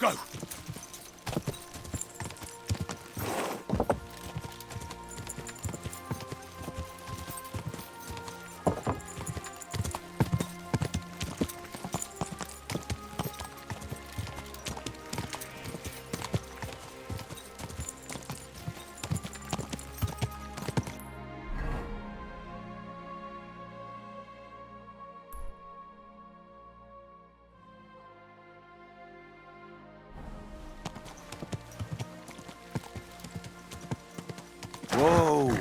Go! Whoa!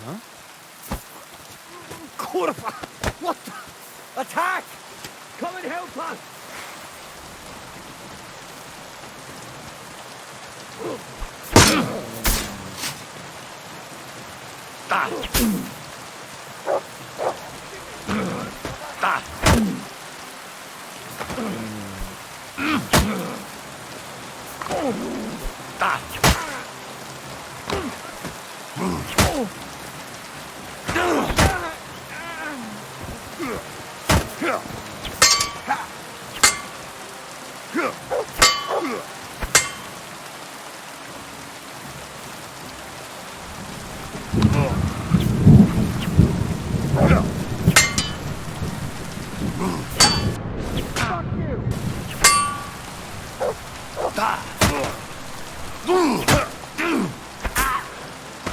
Huh? Kurva! What the? Attack! Come and help us!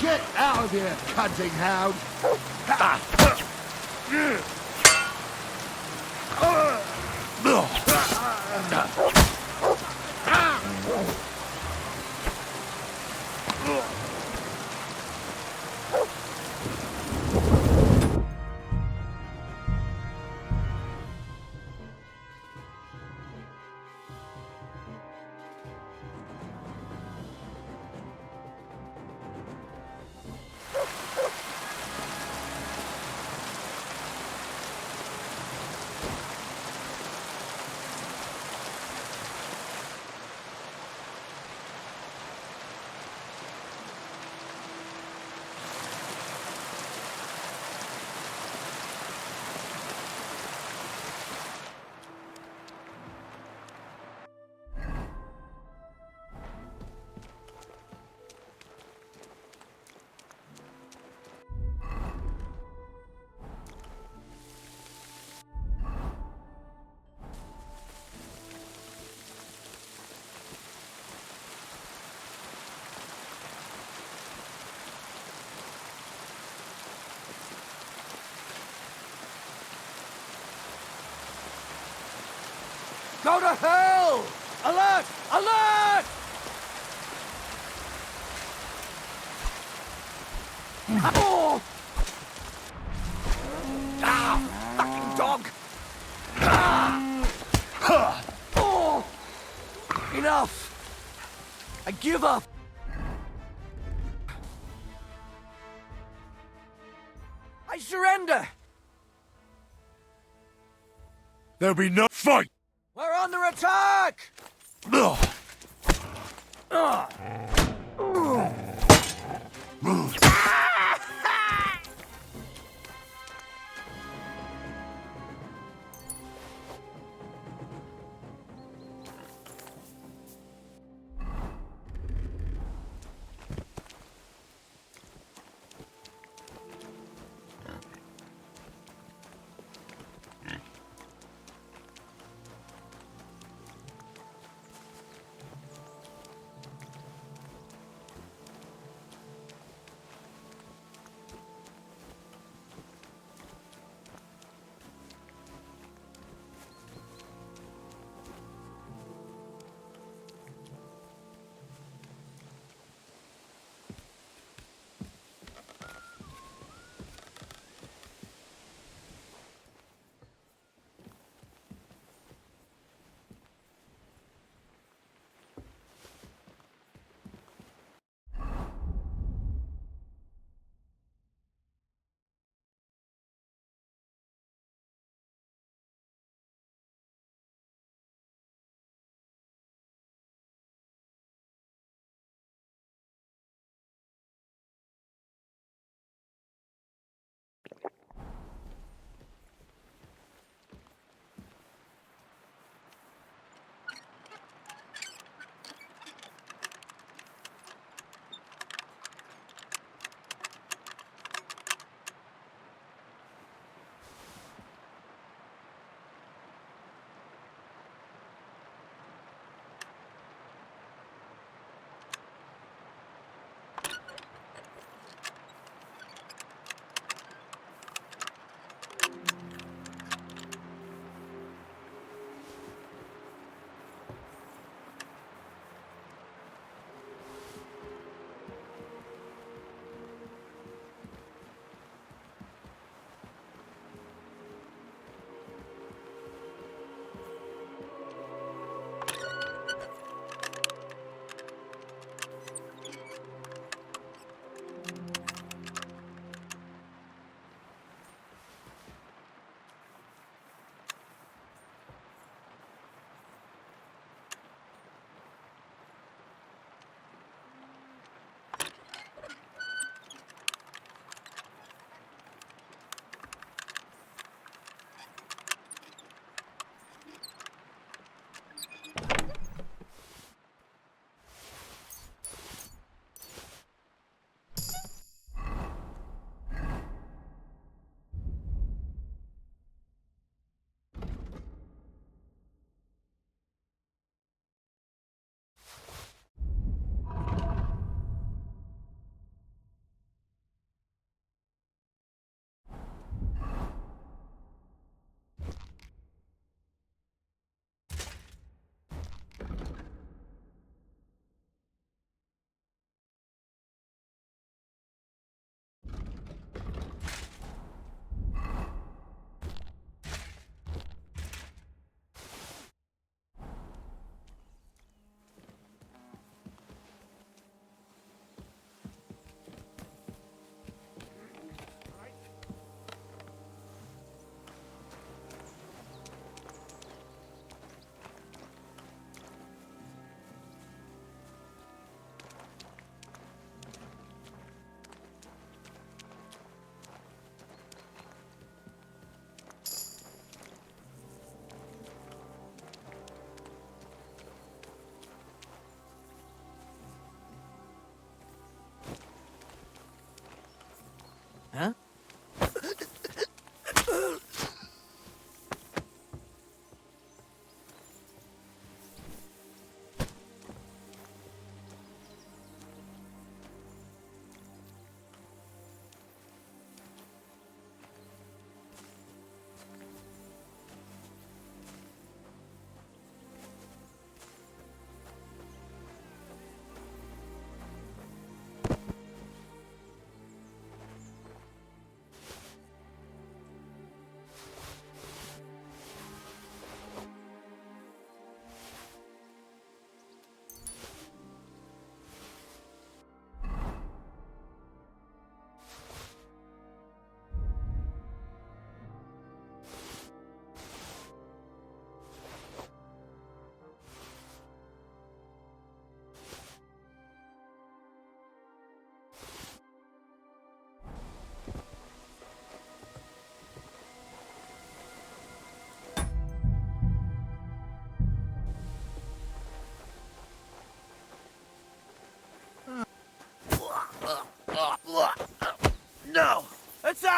Get out of here, cunting hound! Go to hell! Alert! Alert! Oh! Ah! Fucking dog! Ah! Oh! Enough! I give up! I surrender! There'll be no fight! We're under attack! Ugh.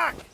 Attack!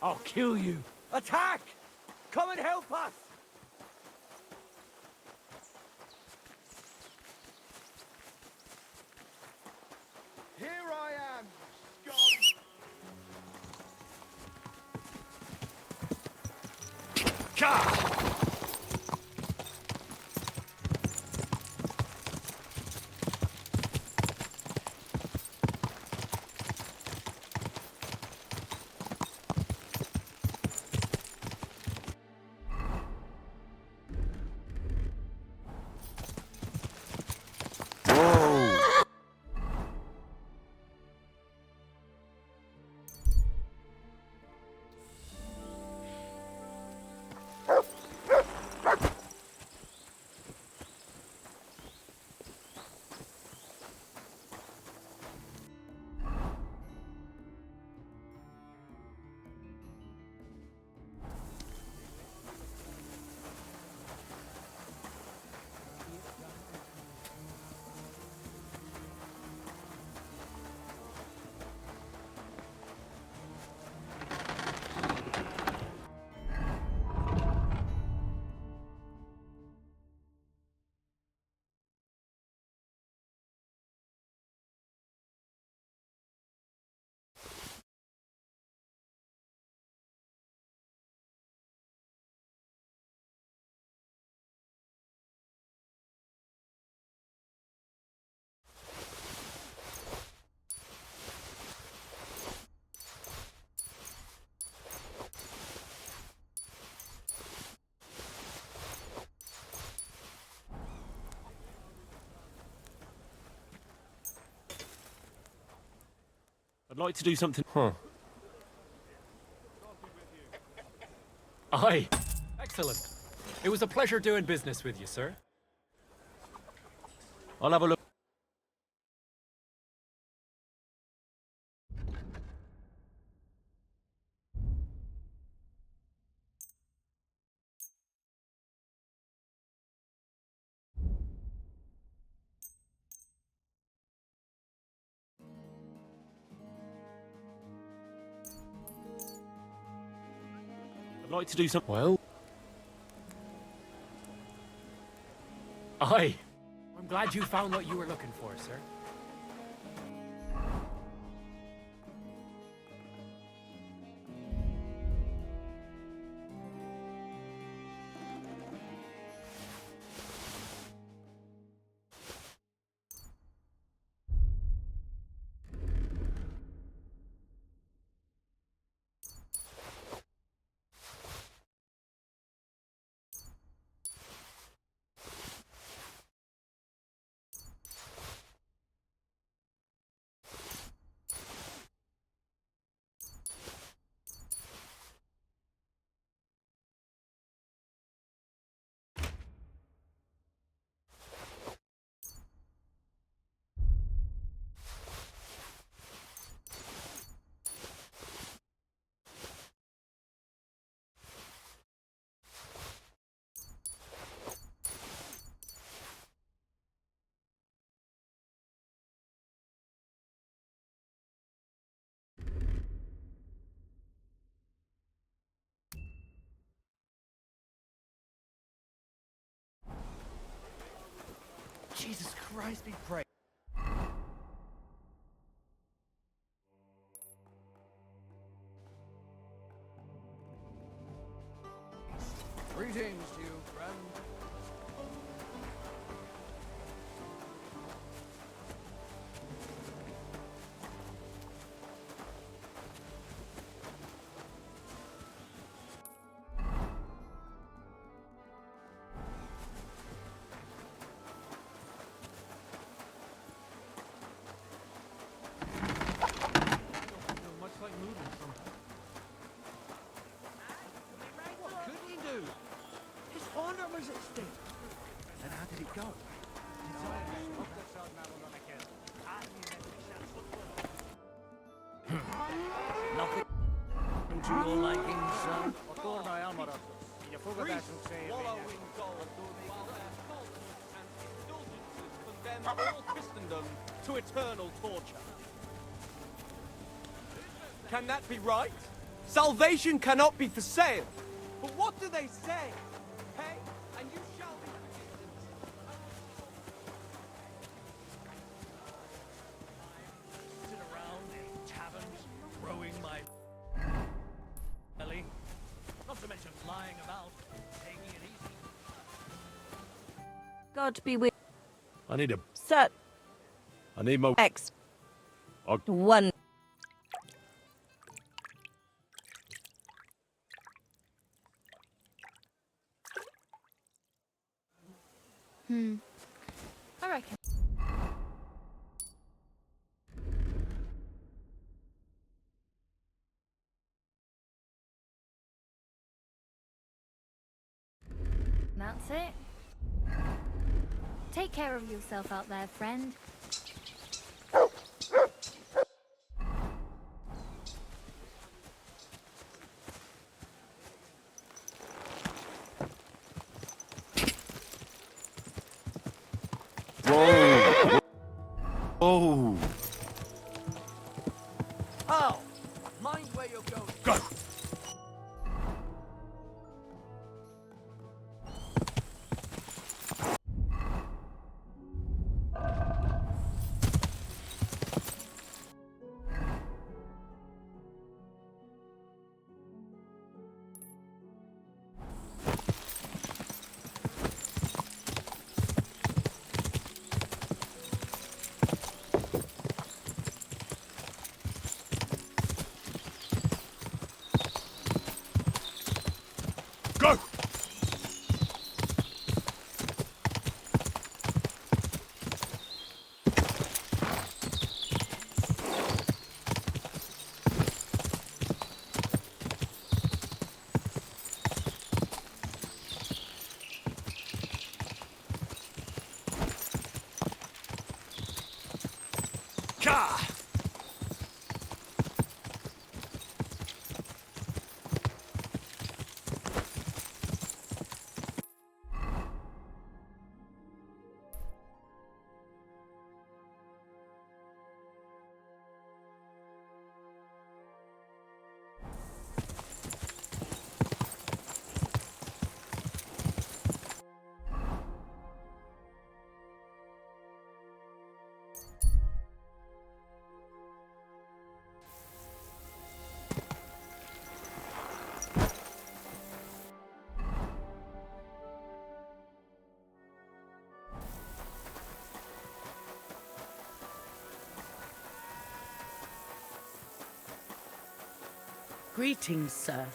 I'll kill you. Attack! Come and help us! Here I am, scum! Ka! I'd like to do something. Huh. Aye. Excellent. It was a pleasure doing business with you, sir. I'll have a look. I'd like to do something. Well. Aye. I'm glad you found what you were looking for, sir. Christ be praised. Greetings to you, friend. Much like moving from. What could he do? His honor was at stake. And how did it go? Nothing to your liking, son. Priests wallow in gold while their cults and indulgences condemn all Christendom to eternal torture. Can that be right? Salvation cannot be for sale. But what do they say? Pay, and you shall be forgiven. Sit around in taverns, rowing my belly. Not to mention lying about, taking it easy. God be with I need a. Sir I need my. X. Oh. 1. I reckon. That's it. Take care of yourself out there, friend. Whoa! Oh! Oh! Mind where you're going. Go! Go! Ka! Greetings, sir.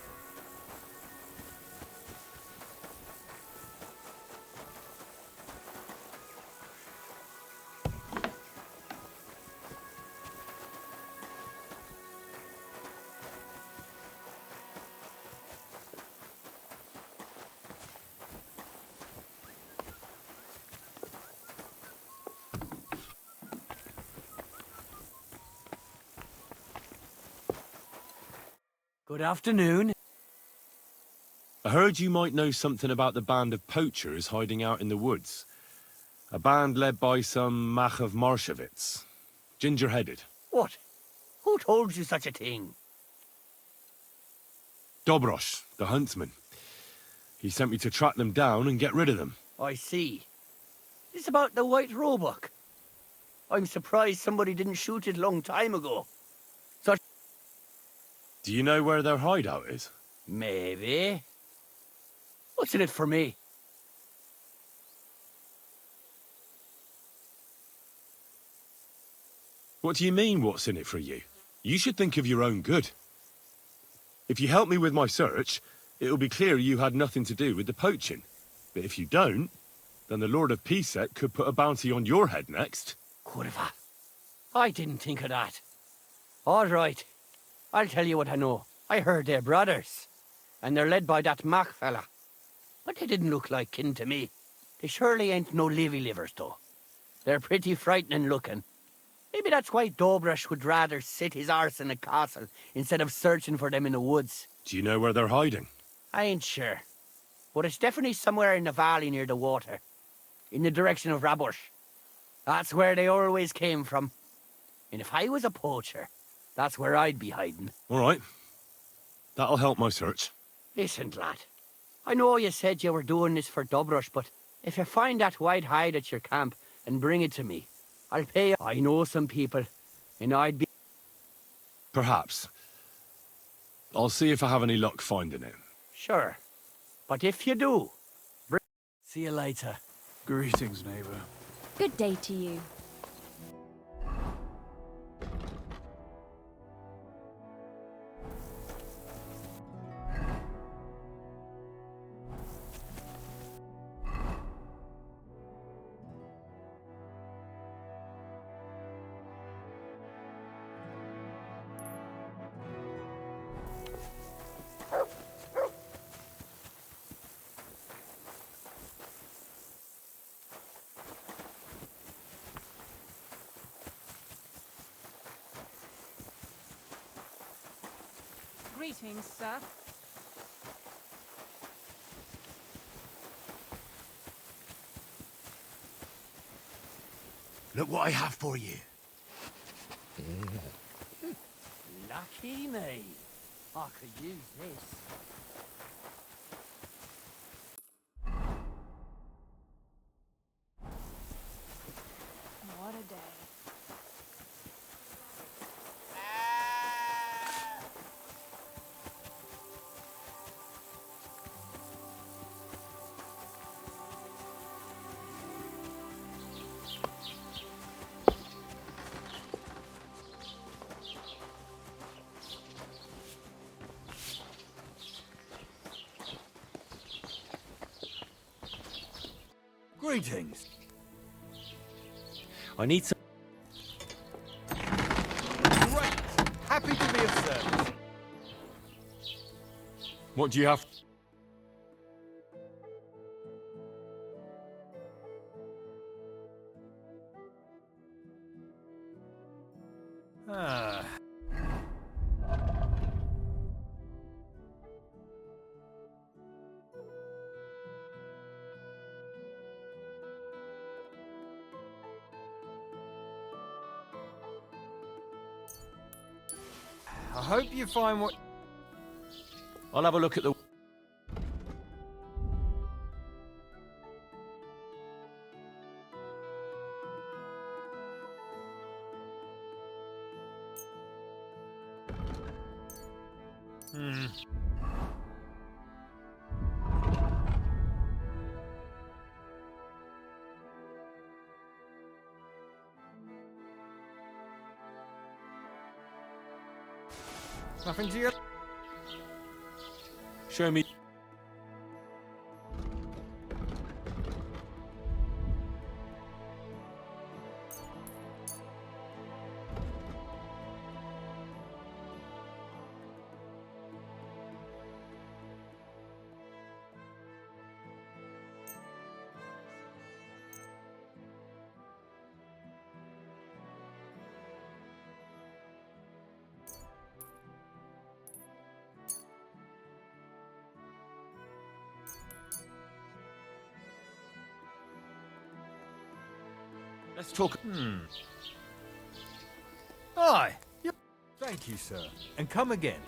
Good afternoon. I heard you might know something about the band of poachers hiding out in the woods. A band led by some Mach of Marshevitz. Ginger-headed. What? Who told you such a thing? Dobrosh, the huntsman. He sent me to track them down and get rid of them. I see. It's about the White Roebuck. I'm surprised somebody didn't shoot it long time ago. Do you know where their hideout is? Maybe. What's in it for me? What do you mean, what's in it for you? You should think of your own good. If you help me with my search, it'll be clear you had nothing to do with the poaching. But if you don't, then the Lord of Peaceset could put a bounty on your head next. Curva. I didn't think of that. All right. I'll tell you what I know. I heard they're brothers. And they're led by that Mac fella. But they didn't look like kin to me. They surely ain't no livy livers, though. They're pretty frightening looking. Maybe that's why Dobrush would rather sit his arse in a castle instead of searching for them in the woods. Do you know where they're hiding? I ain't sure. But it's definitely somewhere in the valley near the water. In the direction of Rabush. That's where they always came from. And if I was a poacher, that's where I'd be hiding. All right. That'll help my search. Listen, lad. I know you said you were doing this for Dobrush, but if you find that white hide at your camp and bring it to me, I'll pay you. I know some people, and I'd be... Perhaps. I'll see if I have any luck finding it. Sure. But if you do, see you later. Greetings, neighbor. Good day to you. Greetings, sir. Look what I have for you. Lucky me. I could use this. What a day. Greetings. I need some... Great. Happy to be of service. What do you have? Ah. I hope you find what... I'll have a look at the... Nothing to you? Show me... Let's talk... Aye. Thank you, sir. And come again.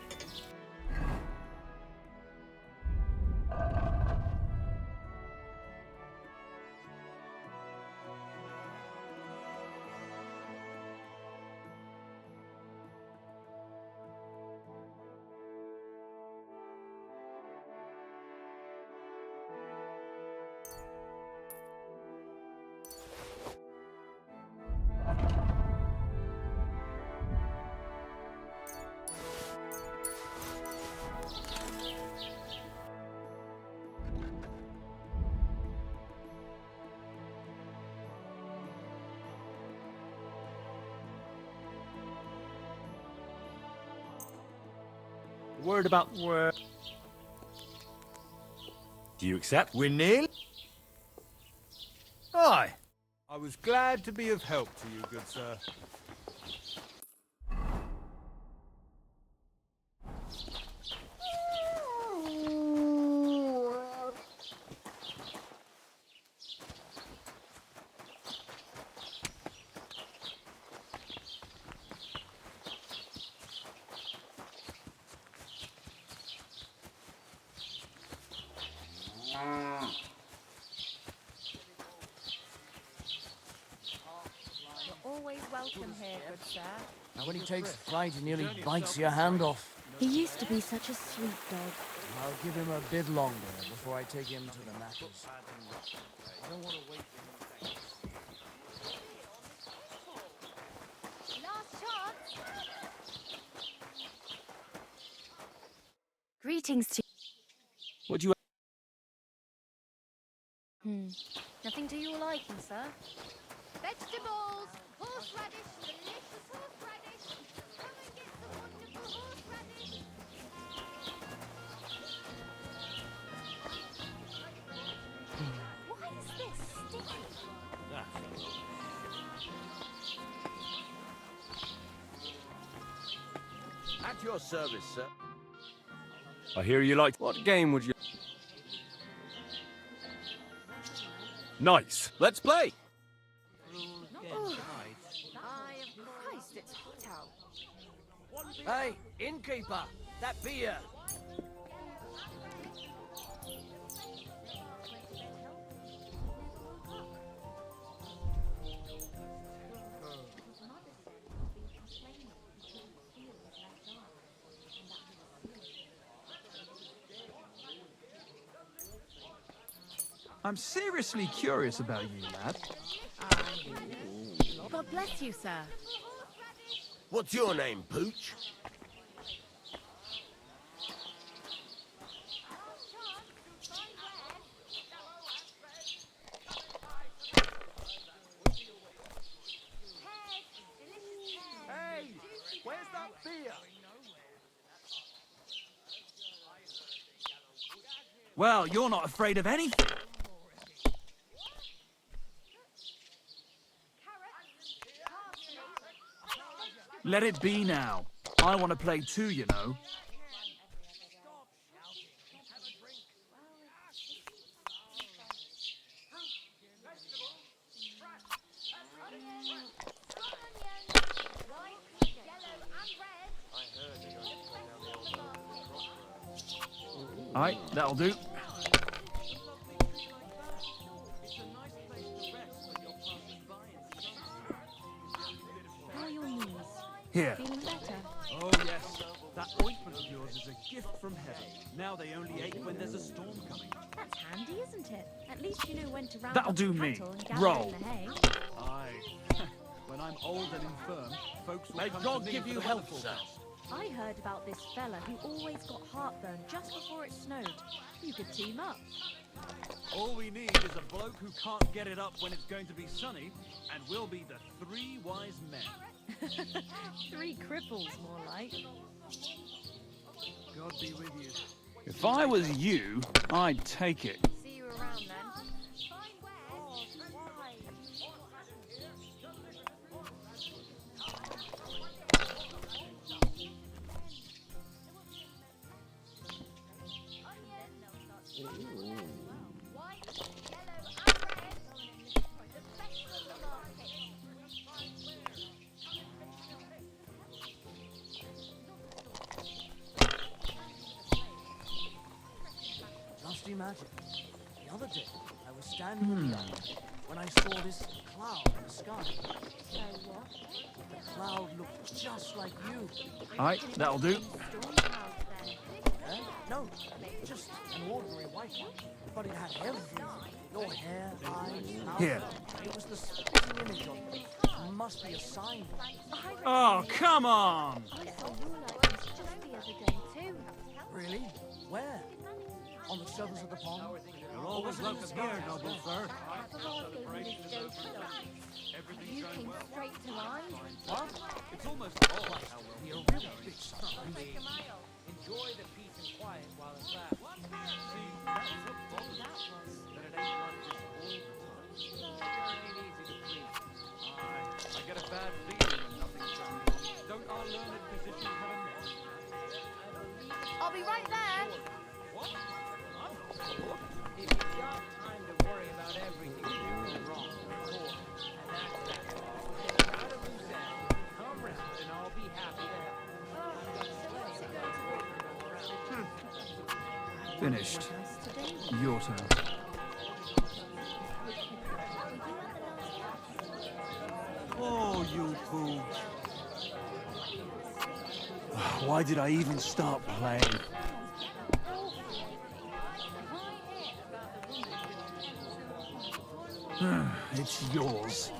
Word about word. Do you accept? We're nearly... Aye. I was glad to be of help to you, good sir. You're always welcome here, good sir. Now when he takes fright, he nearly bites your hand off. He used to be such a sweet dog. I'll give him a bit longer before I take him to the knackers. I don't want to wait for him. Last chance. Greetings to What do you... Nothing to your liking, sir. Vegetables, horseradish, delicious horseradish. Come and get some wonderful horseradish. Why is this sticky? At your service, sir. I hear you like... What game would you... Nice. Let's play. Christ, it's hot out. Hey, innkeeper, that beer. I'm seriously curious about you, lad. God bless you, sir. What's your name, Pooch? Hey, where's that beer? Well, you're not afraid of anything. Let it be now. I want to play too, you know. Aye, that'll do. How are your knees? Here. Feeling better? Oh, yes. That ointment of yours is a gift from heaven. Now they only ache when there's a storm coming. That's handy, isn't it? At least you know when to round That'll up do the me. cattle and gather Roll. in the hay. Aye. When I'm old and infirm, folks will May come God to me give for you the health, wonderful sir. best. I heard about this fella who always got heartburn just before it snowed. You could team up. All we need is a bloke who can't get it up when it's going to be sunny, and we'll be the three wise men. 3 cripples, more like. God be with you. If I was you, I'd take it. See you around then. Just imagine, the other day I was standing in the yard when I saw this cloud in the sky. So what? The cloud looked just like you. Aye, that'll do. Storm cloud then. Eh? No, just an ordinary white one. But it had everything. Your hair, eyes, mouth. Here. It was the spitting image of you. It must be a sign. Oh, come on! I saw you like this just the other day too. Really? Where? On the surface of the pond? You're always welcome here, noble sir. Paparazzi gave me this dope stuff. You came straight to mind. What? It's almost all how well You're a real big star. enjoy be right there. If you've got time to worry about everything going wrong, of course, and that's that. Get out of loose ends, come round, and I'll be happy to help. Finished. Your turn. Oh, you pooch. Why did I even start playing? It's yours.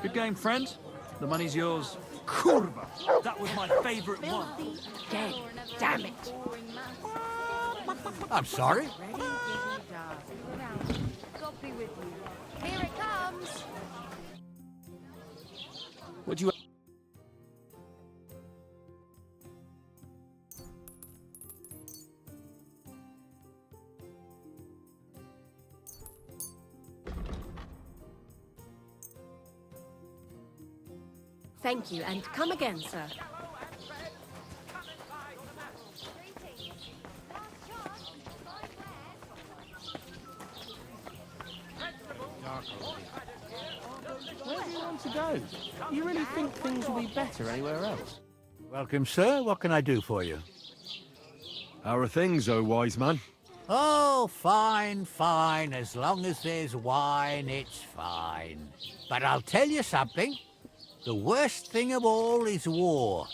Good game, friend. The money's yours. Kurva! That was my favorite one. Dead. Damn it. I'm sorry? God be with you. Here it comes. What do you... Thank you, and come again, sir. Where do you want to go? You really think things will be better anywhere else? Welcome, sir. What can I do for you? How are things, oh wise man? Oh, fine, fine. As long as there's wine, it's fine. But I'll tell you something. The worst thing of all is war.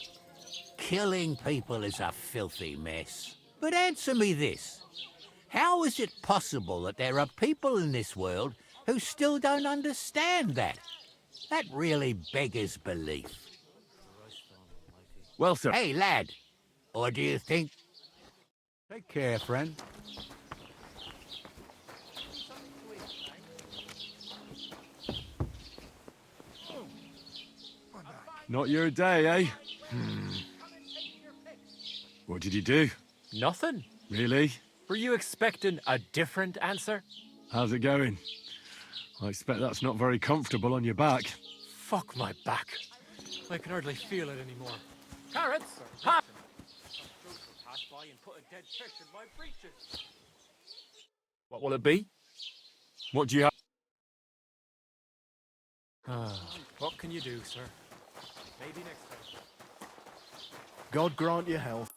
Killing people is a filthy mess. But answer me this. How is it possible that there are people in this world who still don't understand that? That really beggars belief. Well, sir. Hey, lad. Or do you think... Take care, friend. Not your day, eh? What did you do? Nothing. Really? Were you expecting a different answer? How's it going? I expect that's not very comfortable on your back. Fuck my back. I can hardly feel it anymore. Carrots! Ha! Passed by and put a dead fish in my breeches. What will it be? What do you have? What can you do, sir? Maybe next time. God grant you health.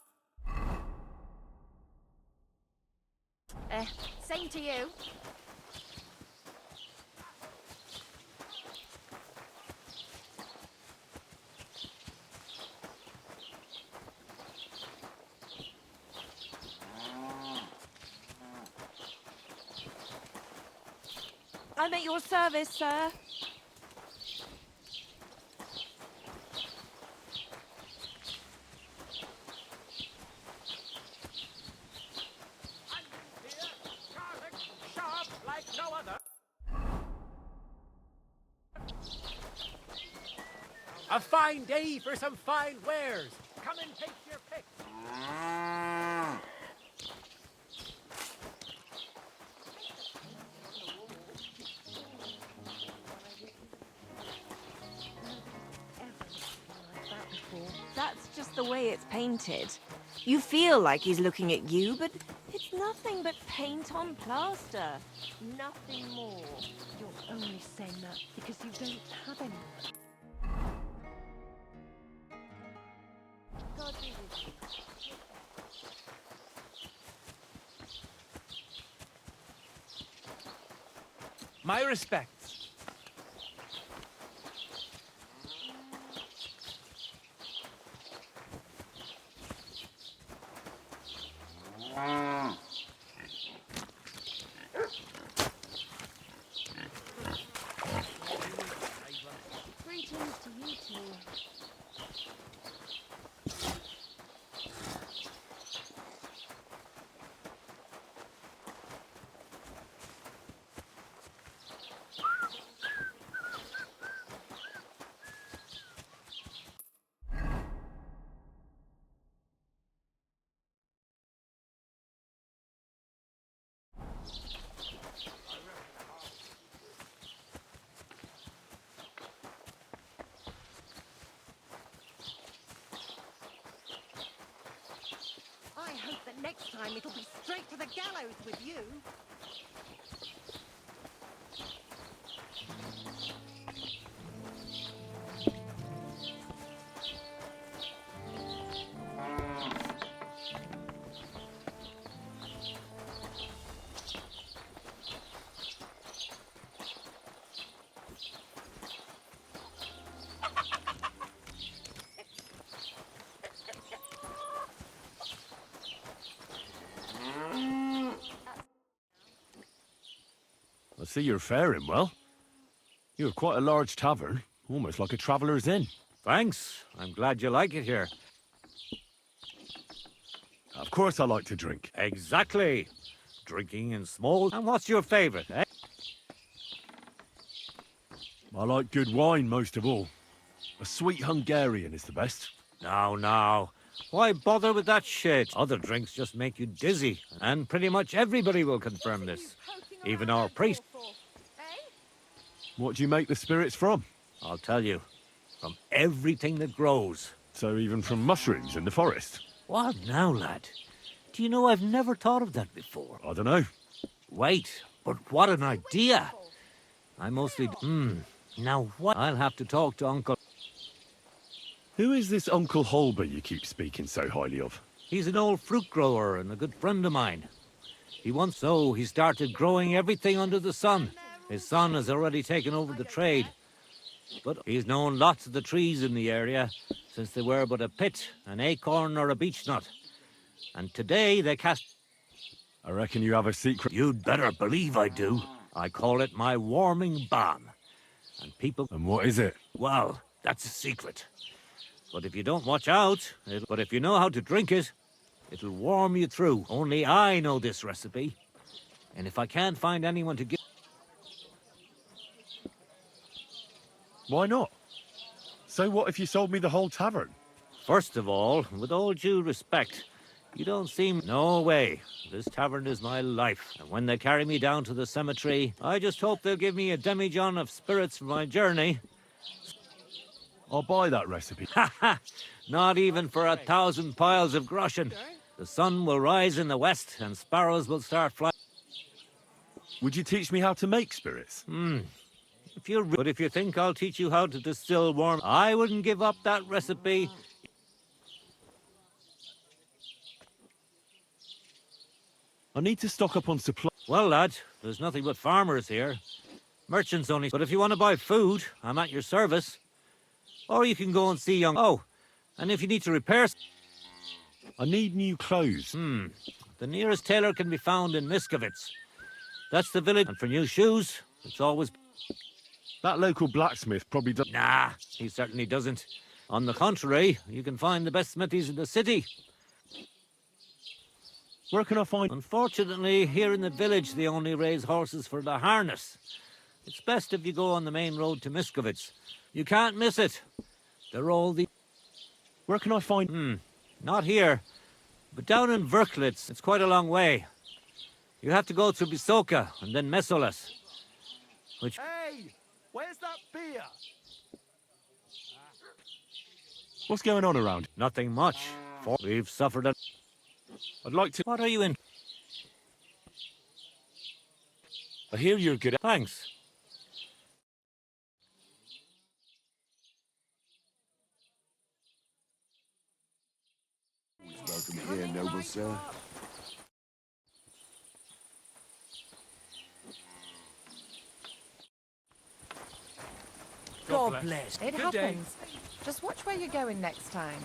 Same to you. I'm at your service, sir. A fine day for some fine wares. Come and take your pick. That's just the way it's painted. You feel like he's looking at you, but it's nothing but paint on plaster. Nothing more. You're only saying that because you don't have any. God be with you. My respects. Greetings to you two. Next time it'll be straight to the gallows with you. I see you're faring well. You're quite a large tavern, almost like a traveller's inn. Thanks. I'm glad you like it here. Of course I like to drink. Exactly. Drinking in small. And what's your favourite, eh? I like good wine most of all. A sweet Hungarian is the best. Now. Why bother with that shit? Other drinks just make you dizzy, and pretty much everybody will confirm this. Even our priest. What do you make the spirits from? I'll tell you. From everything that grows. So even from mushrooms in the forest? What now, lad? Do you know I've never thought of that before? I don't know. Wait, but what an idea! I mostly... Now what? I'll have to talk to Uncle... Who is this Uncle Holber you keep speaking so highly of? He's an old fruit grower and a good friend of mine. He started growing everything under the sun. His son has already taken over the trade. But he's known lots of the trees in the area since they were but a pit, an acorn or a beech nut. And today they cast... I reckon you have a secret. You'd better believe I do. I call it my warming balm. And people... And what is it? Well, that's a secret. But if you don't watch out, but if you know how to drink it, it'll warm you through. Only I know this recipe. And if I can't find anyone to give... Why not? So what if you sold me the whole tavern? First of all, with all due respect, you don't seem... No way. This tavern is my life. And when they carry me down to the cemetery, I just hope they'll give me a demijohn of spirits for my journey. I'll buy that recipe. Ha ha! Not even for 1,000 piles of groschen. The sun will rise in the west and sparrows will start flying. Would you teach me how to make spirits? But if you think I'll teach you how to distill warm... I wouldn't give up that recipe. I need to stock up on supply. Well, lad, there's nothing but farmers here. Merchants only. But if you want to buy food, I'm at your service. Or you can go and see young... Oh, and if you need to repair... I need new clothes. The nearest tailor can be found in Miskovitz. That's the village. And for new shoes, it's always... That local blacksmith probably does... Nah, he certainly doesn't. On the contrary, you can find the best smithies in the city. Where can I find... Unfortunately, here in the village, they only raise horses for the harness. It's best if you go on the main road to Miskovitz. You can't miss it. They're all the... Where can I find... Not here, but down in Verklitz. It's quite a long way. You have to go through Bisoka and then Mesolas. Which... Hey! Where's that beer? What's going on around? Nothing much. We've suffered a... I'd like to... What are you in? I hear you're good at... Thanks. Welcome here, noble sir. God bless. It happens. Just watch where you're going next time.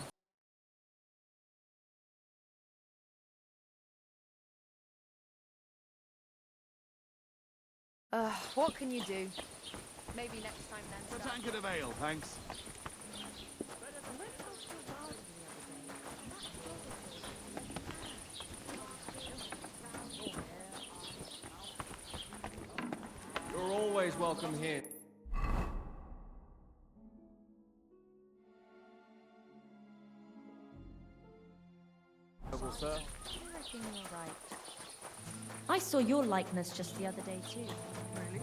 What can you do? Maybe next time then. A tankard of ale, thanks. You're always welcome here. Noble sir. I reckon you're right. I saw your likeness just the other day too. Really?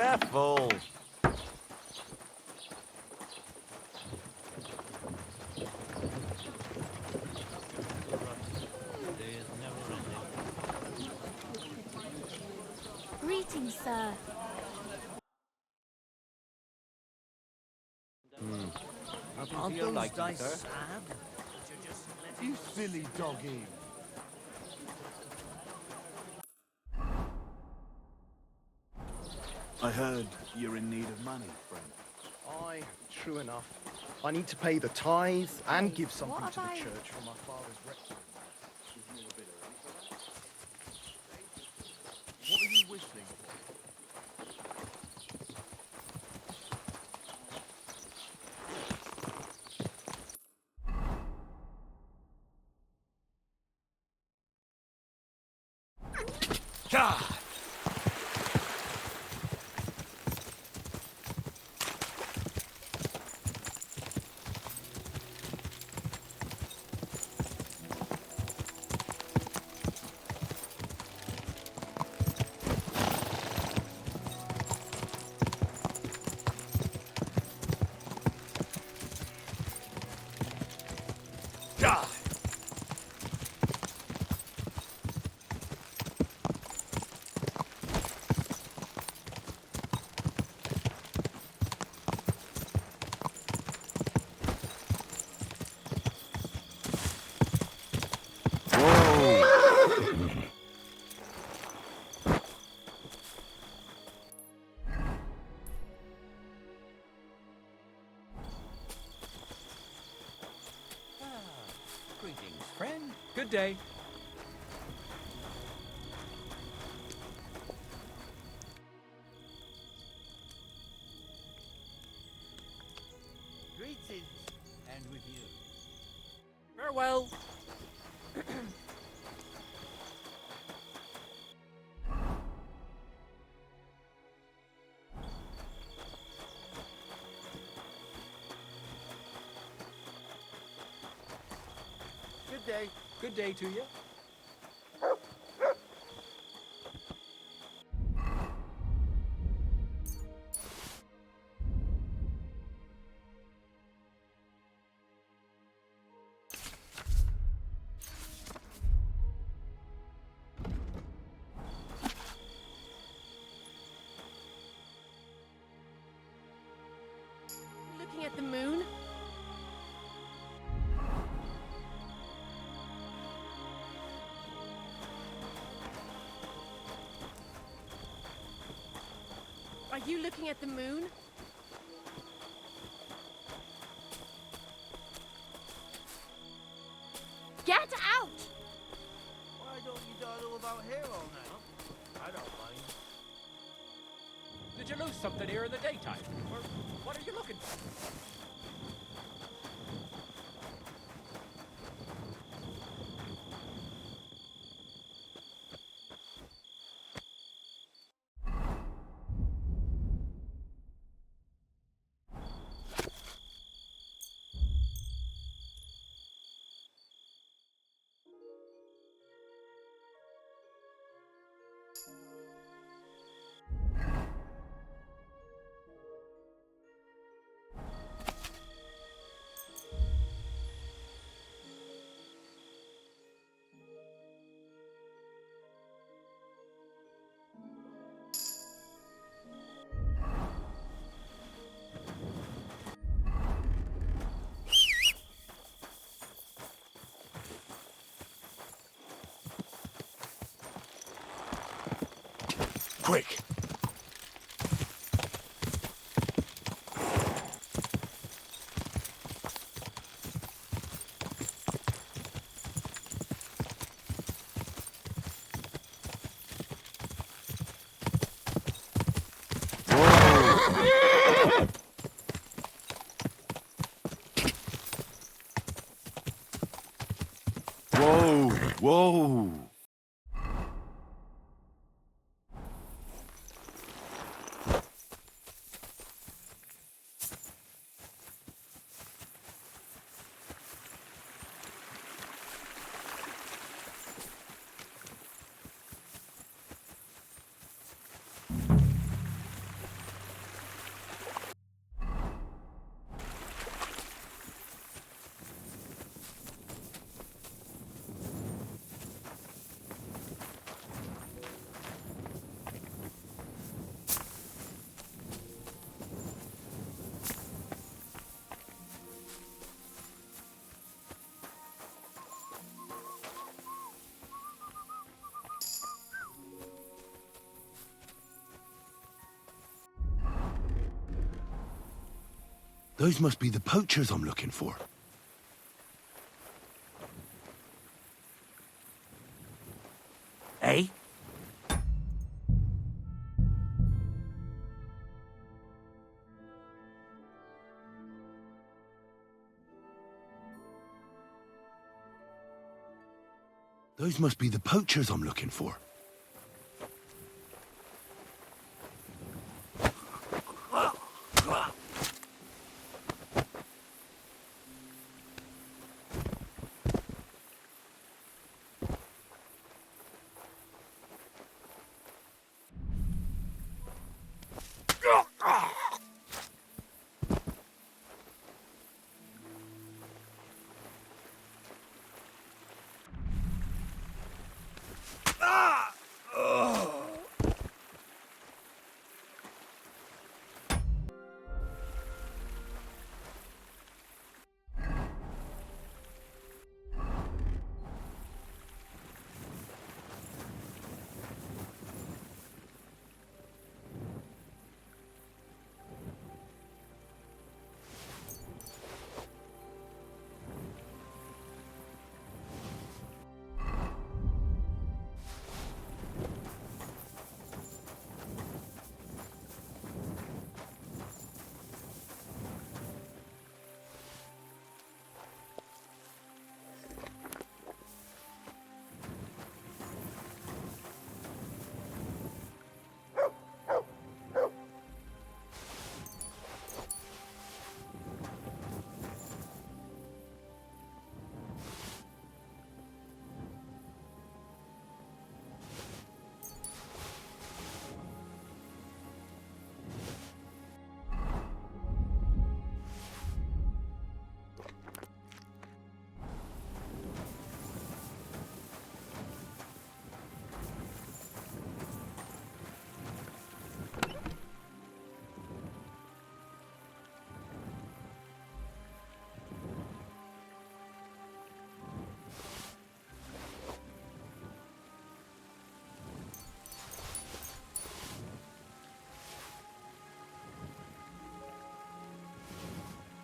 Careful. Greetings, sir. Nothing to your liking, sir. sad? You silly doggy. I heard you're in need of money, friend. Aye, true enough. I need to pay the tithe and give something what to the have I- church for my father's rectory. What are you whistling for? God! God! Greetings, friend. Good day. Greetings, and with you. Farewell. Good day. Good day to you. Looking at the moon? Are you looking at the moon? Get out! Why don't you dawdle about here all night? I don't mind. Did you lose something here in the daytime? Or what are you looking for? Quick! Whoa! Whoa! Those must be the poachers I'm looking for. Eh? Those must be the poachers I'm looking for.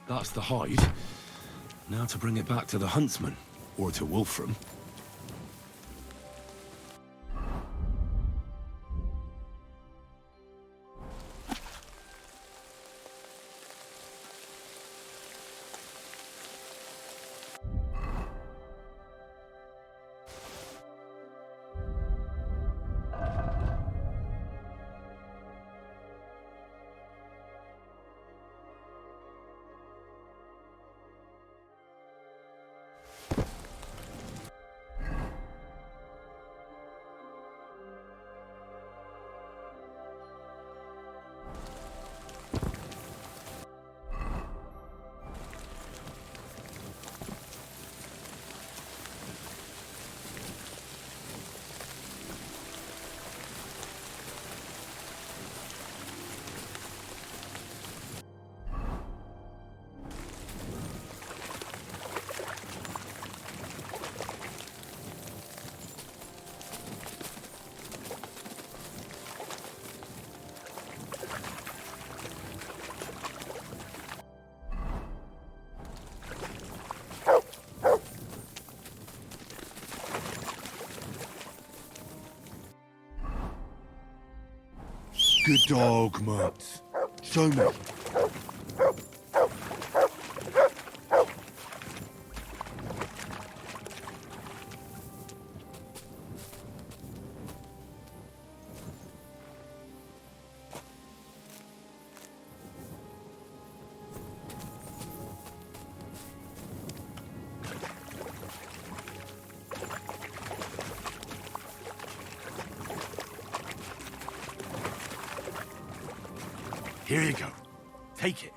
That's the hide. Now to bring it back to the huntsman, or to Wolfram. Good dog, Mutt. Show me. Here you go. Take it.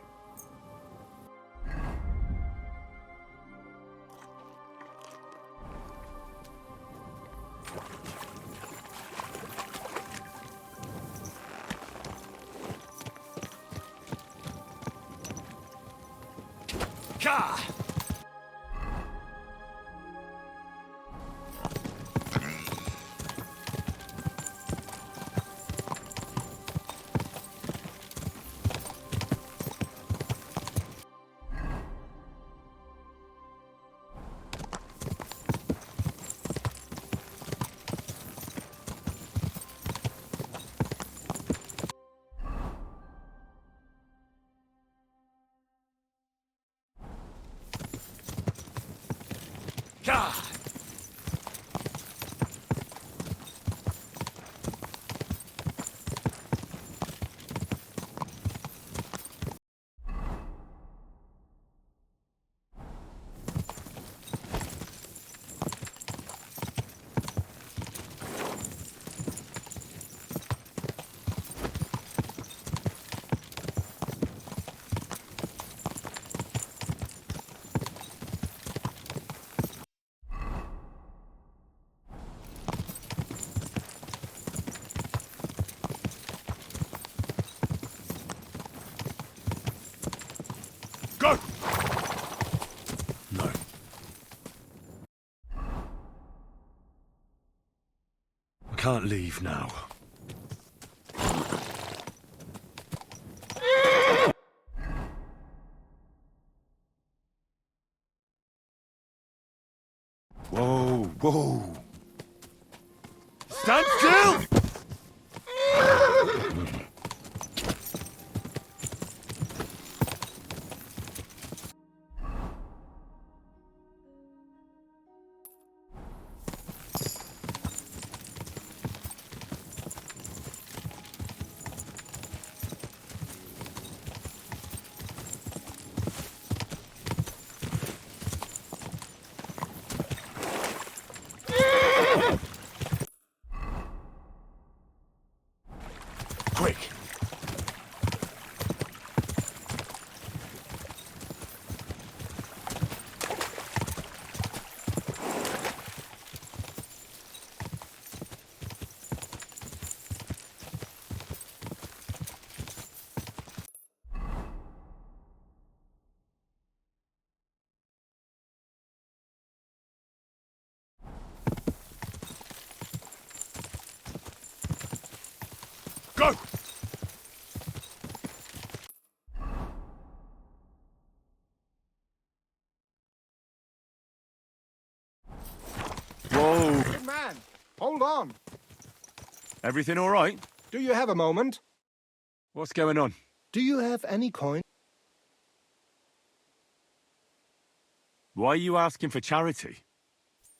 Gah! can't leave now. Whoa, whoa. Stand still! Quick! Go! Whoa! Big man, hold on. Everything all right? Do you have a moment? What's going on? Do you have any coin? Why are you asking for charity?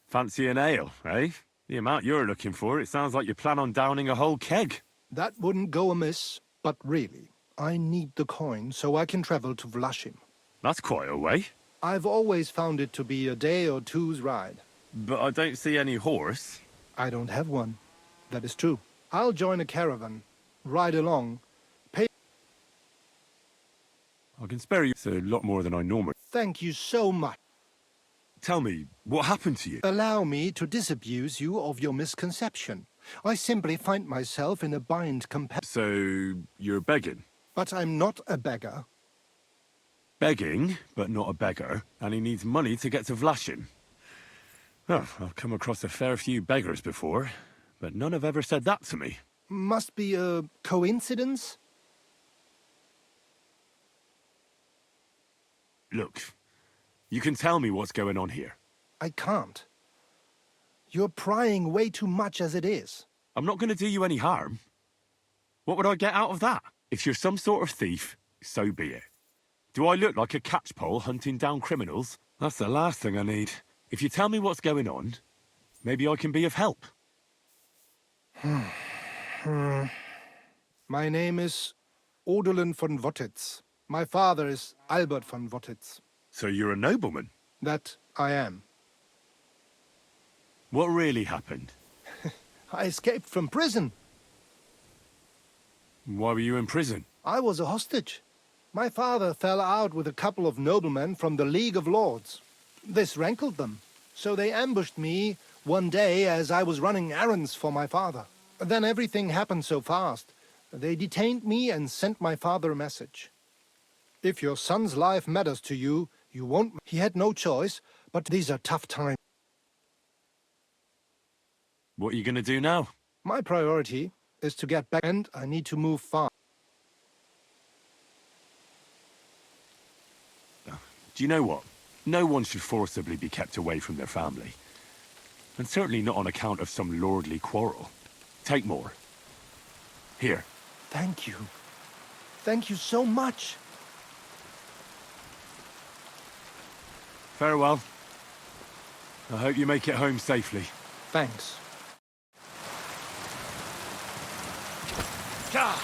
Fancy an ale, eh? The amount you're looking for, it sounds like you plan on downing a whole keg. That wouldn't go amiss, but really, I need the coin so I can travel to Vlashim. That's quite a way. I've always found it to be a day or two's ride. But I don't see any horse. I don't have one. That is true. I'll join a caravan, ride along, pay... I can spare you. It's a lot more than I normally... Thank you so much. Tell me, what happened to you? Allow me to disabuse you of your misconception. I simply find myself in a bind So, you're begging? But I'm not a beggar. Begging, but not a beggar, and he needs money to get to Vlashim. Oh, I've come across a fair few beggars before, but none have ever said that to me. Must be a coincidence? Look, you can tell me what's going on here. I can't. You're prying way too much as it is. I'm not going to do you any harm. What would I get out of that? If you're some sort of thief, so be it. Do I look like a catchpole hunting down criminals? That's the last thing I need. If you tell me what's going on, maybe I can be of help. My name is Odolin von Wottitz. My father is Albert von Wottitz. So you're a nobleman? That I am. What really happened? I escaped from prison. Why were you in prison? I was a hostage. My father fell out with a couple of noblemen from the League of Lords. This rankled them, so they ambushed me one day as I was running errands for my father. Then everything happened so fast. They detained me and sent my father a message. If your son's life matters to you, you won't... He had no choice, but these are tough times. What are you going to do now? My priority is to get back, and I need to move fast. Do you know what? No one should forcibly be kept away from their family. And certainly not on account of some lordly quarrel. Take more. Here. Thank you. Thank you so much. Farewell. I hope you make it home safely. Thanks. Gah!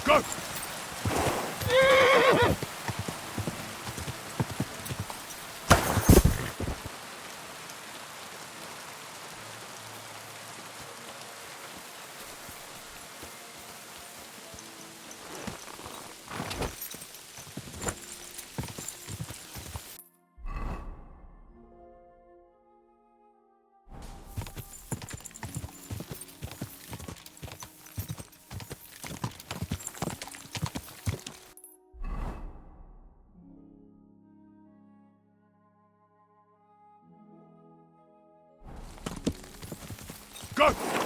Go! Go!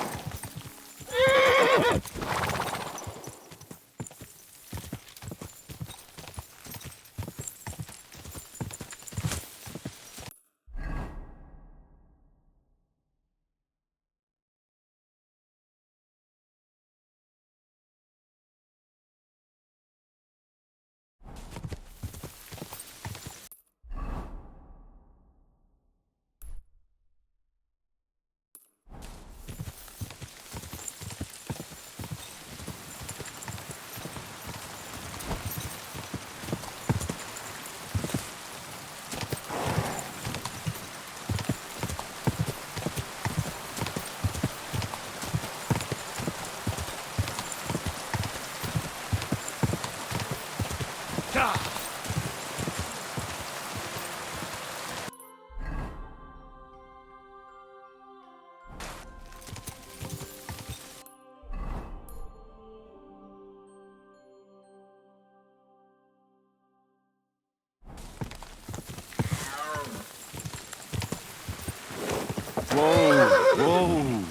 Whoa! Whoa!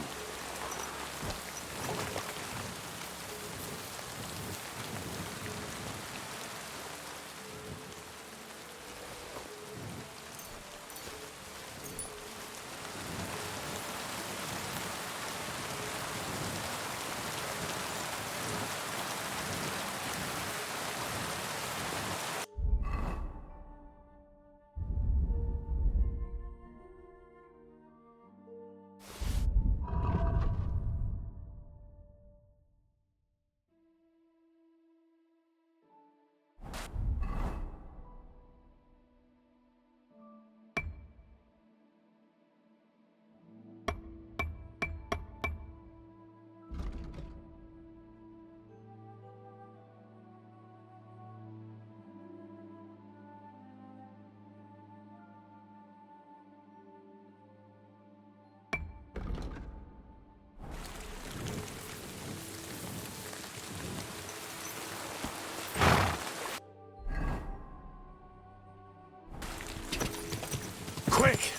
Quick!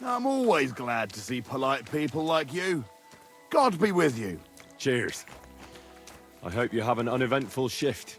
I'm always glad to see polite people like you. God be with you. Cheers. I hope you have an uneventful shift.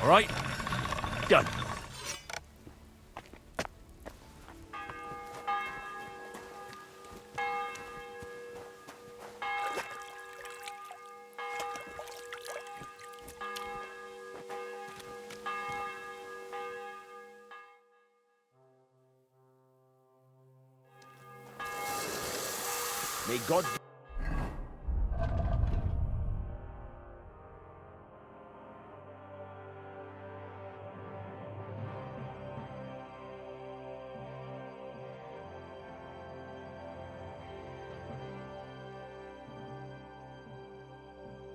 All right, done. May God...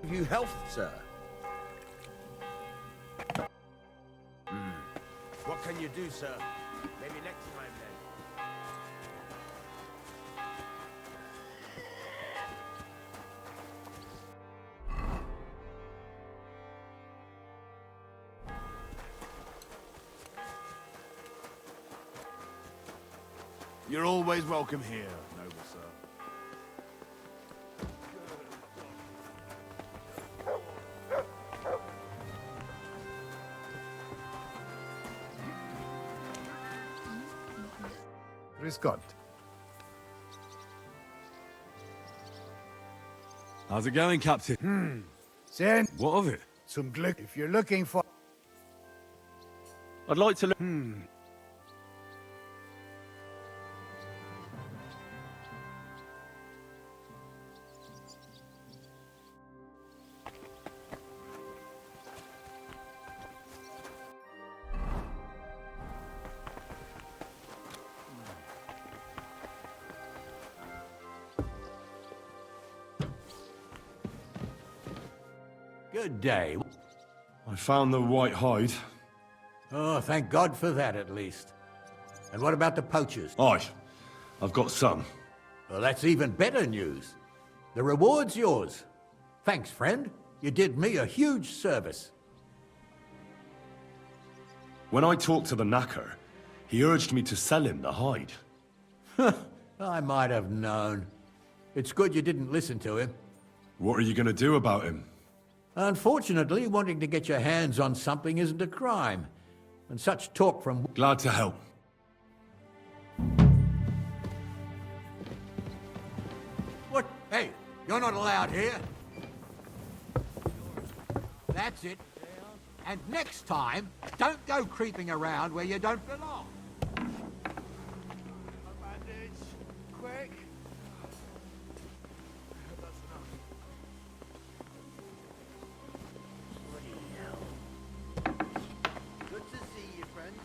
Give you health, sir. What can you do, sir? Maybe next time, then. You're always welcome here, noble sir. Grüß Gott. How's it going, Captain? Sehr What of it? zum Glück. If you're looking for... I'd like to look... Good day. I found the white hide. Oh, thank God for that, at least. And what about the poachers? Aye, I've got some. Well, that's even better news. The reward's yours. Thanks, friend. You did me a huge service. When I talked to the knacker, he urged me to sell him the hide. I might have known. It's good you didn't listen to him. What are you going to do about him? Unfortunately, wanting to get your hands on something isn't a crime. And such talk from... Glad to help. What? Hey, you're not allowed here. That's it. And next time, don't go creeping around where you don't belong. Bandage, quick. That's enough. Good to see you, friend.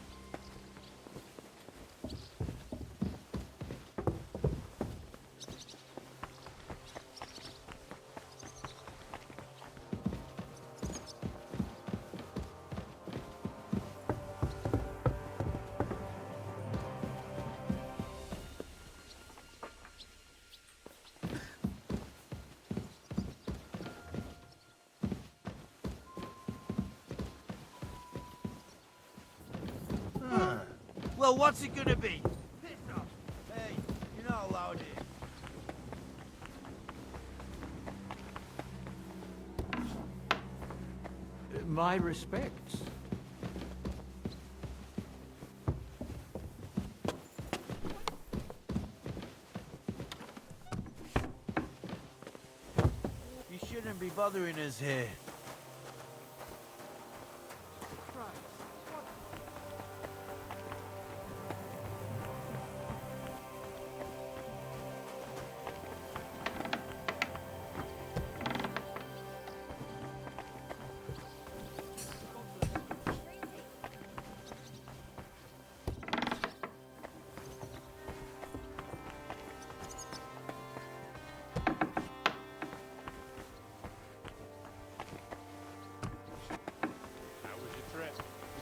Well, what's it gonna be? Piss off. Hey, you're not allowed here. My respects. You shouldn't be bothering us here.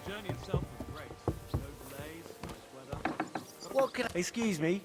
The journey itself was great. No delays, nice weather. What can I... Excuse me.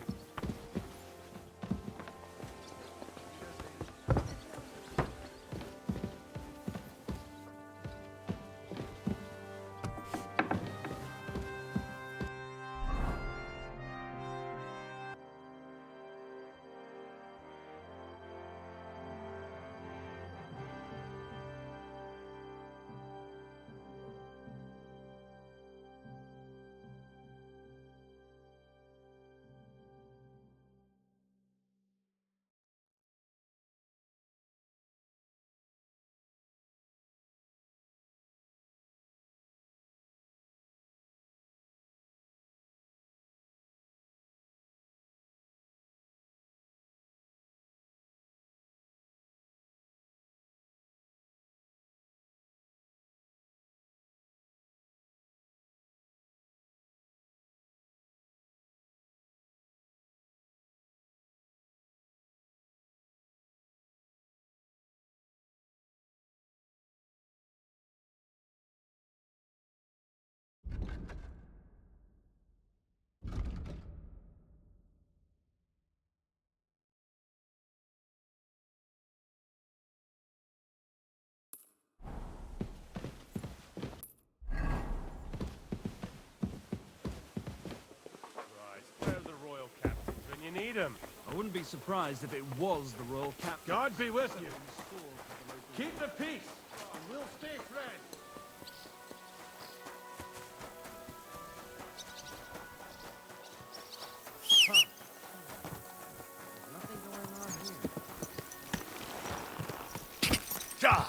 freedom. I wouldn't be surprised if it was the royal captain. God be with you. Keep the peace, and we'll stay friends. Nothing going on here. Ja!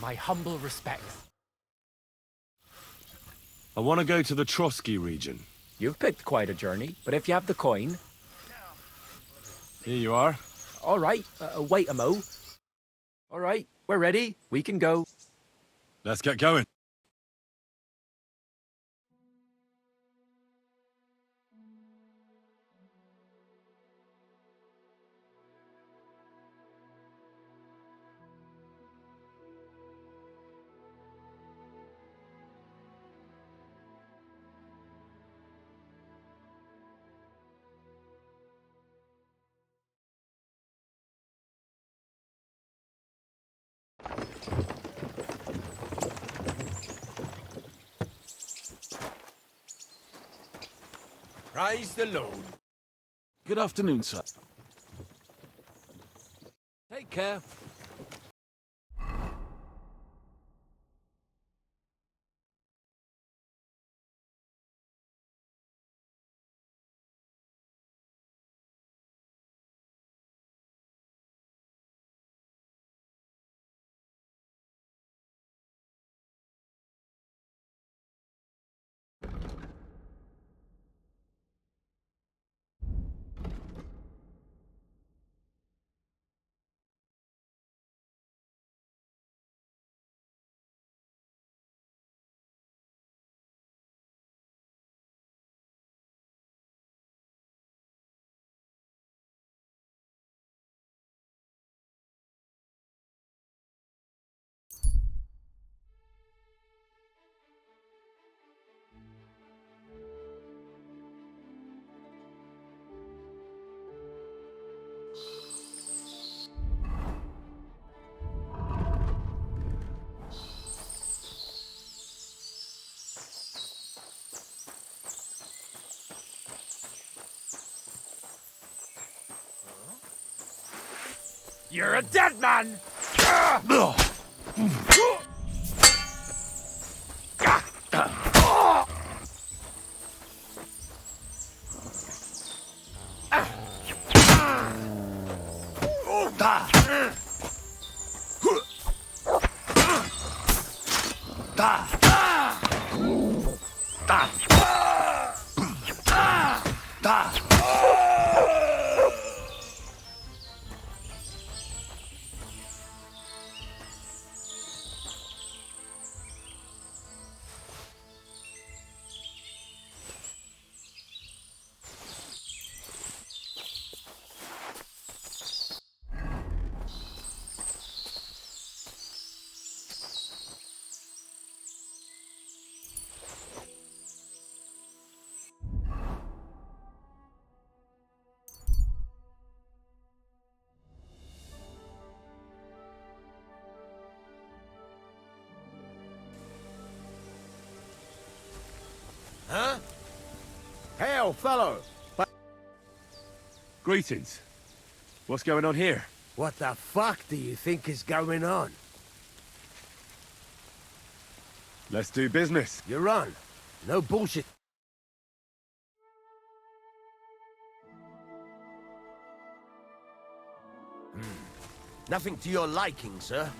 My humble respects. I want to go to the Trotsky region. You've picked quite a journey, but if you have the coin... Here you are. All right, wait a mo. All right, we're ready. We can go. Let's get going. Praise the Lord. Good afternoon, sir. Take care. You're a dead man! Huh? Hail, fellow! Greetings. What's going on here? What the fuck do you think is going on? Let's do business. You're on. No bullshit. Nothing to your liking, sir.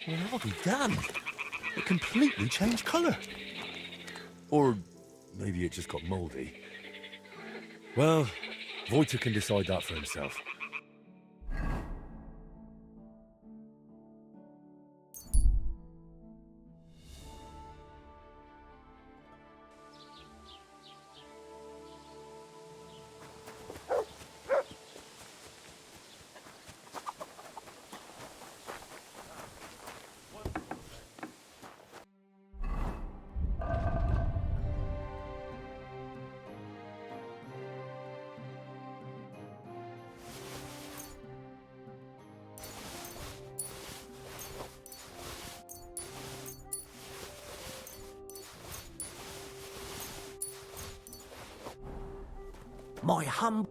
What have we done? It completely changed colour. Or maybe it just got mouldy. Well, Voiter can decide that for himself. My hum.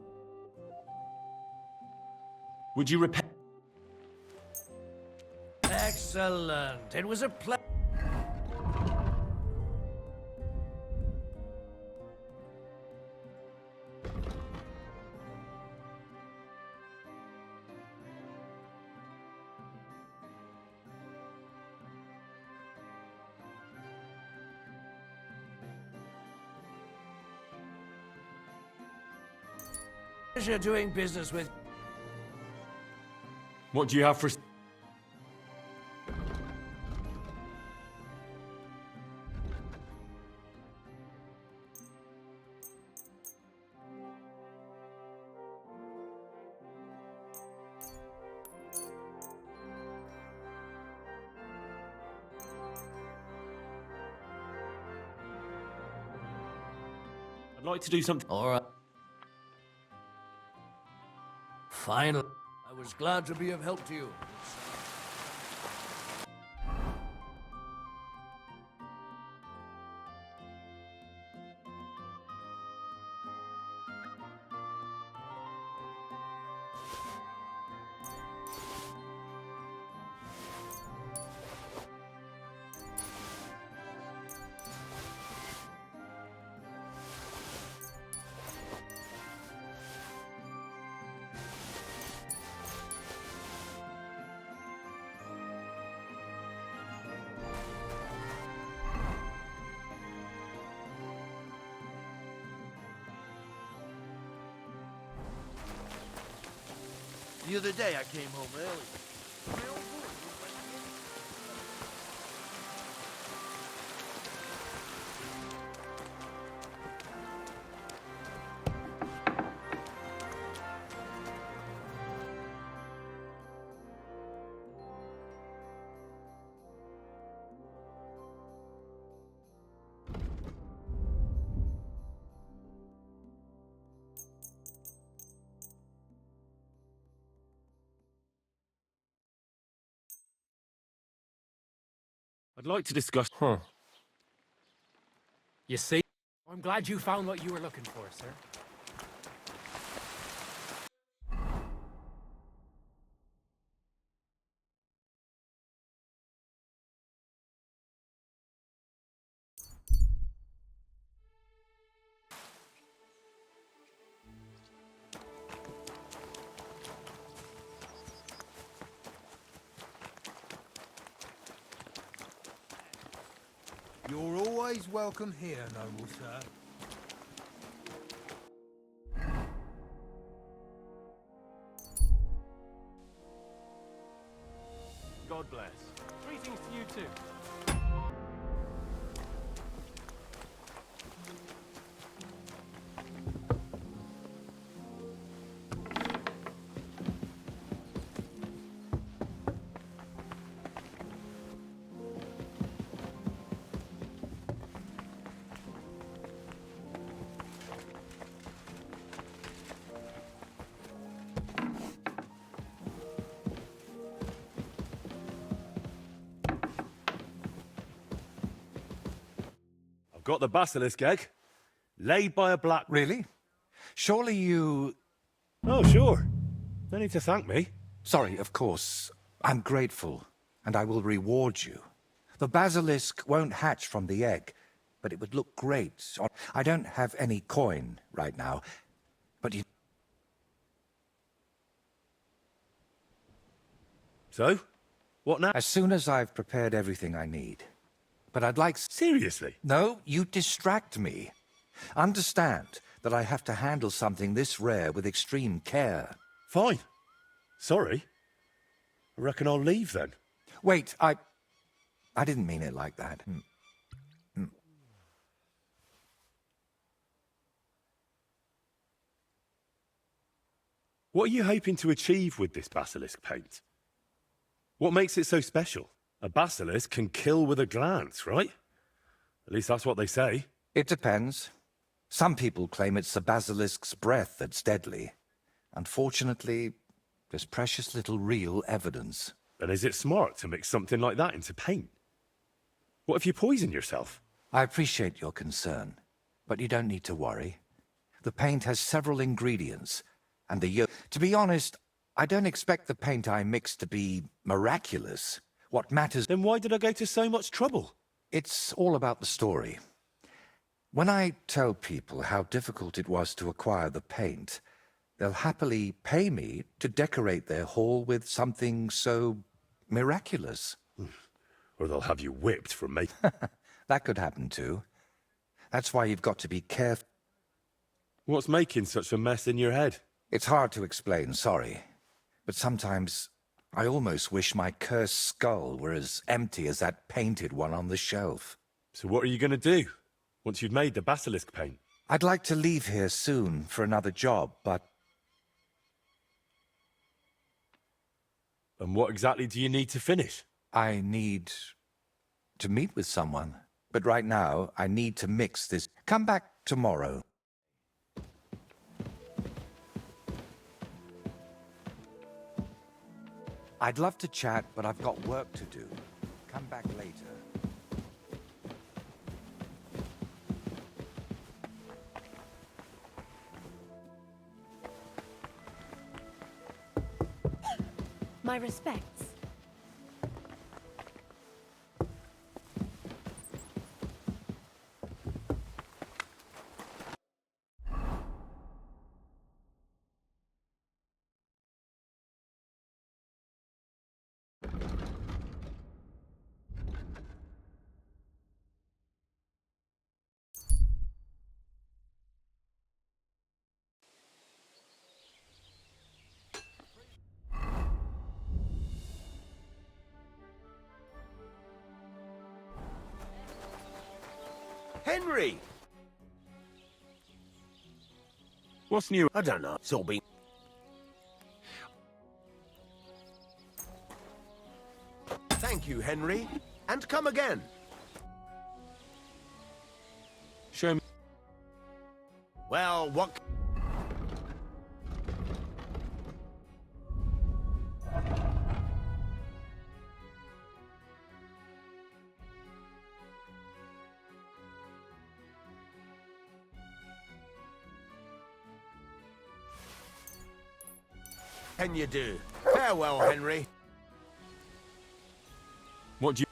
Would you repent? Excellent. It was a pleasure doing business with. What do you have for... I'd like to do something... All right. Finally, I was glad to be of help to you. The other day I came home early. My old woman was letting me in. I'd like to discuss... You see? I'm glad you found what you were looking for, sir. You're always welcome here, noble sir. God bless. Greetings to you too. I've got the basilisk egg, laid by a black... Really? Surely you... Oh, sure. No need to thank me. Sorry, of course. I'm grateful, and I will reward you. The basilisk won't hatch from the egg, but it would look great. I don't have any coin right now, but you... So? What now? As soon as I've prepared everything I need. But I'd like... Seriously? No, you distract me. Understand that I have to handle something this rare with extreme care. Fine. Sorry. I reckon I'll leave then. Wait, I didn't mean it like that. What are you hoping to achieve with this basilisk paint? What makes it so special? A basilisk can kill with a glance, right? At least that's what they say. It depends. Some people claim it's the basilisk's breath that's deadly. Unfortunately, there's precious little real evidence. Then is it smart to mix something like that into paint? What if you poison yourself? I appreciate your concern, but you don't need to worry. The paint has several ingredients, and to be honest, I don't expect the paint I mix to be miraculous. What matters... Then why did I go to so much trouble? It's all about the story. When I tell people how difficult it was to acquire the paint, they'll happily pay me to decorate their hall with something so miraculous. Or they'll have you whipped for making... That could happen too. That's why you've got to be careful. What's making such a mess in your head? It's hard to explain, sorry. But sometimes I almost wish my cursed skull were as empty as that painted one on the shelf. So what are you going to do, once you've made the basilisk paint? I'd like to leave here soon for another job, but... And what exactly do you need to finish? I need to meet with someone. But right now, I need to mix this. Come back tomorrow. I'd love to chat, but I've got work to do. Come back later. My respects. Henry! What's new? I don't know. It's all been... Thank you, Henry. And come again. Show me. Well, what... can you do? Farewell, Henry. What do you...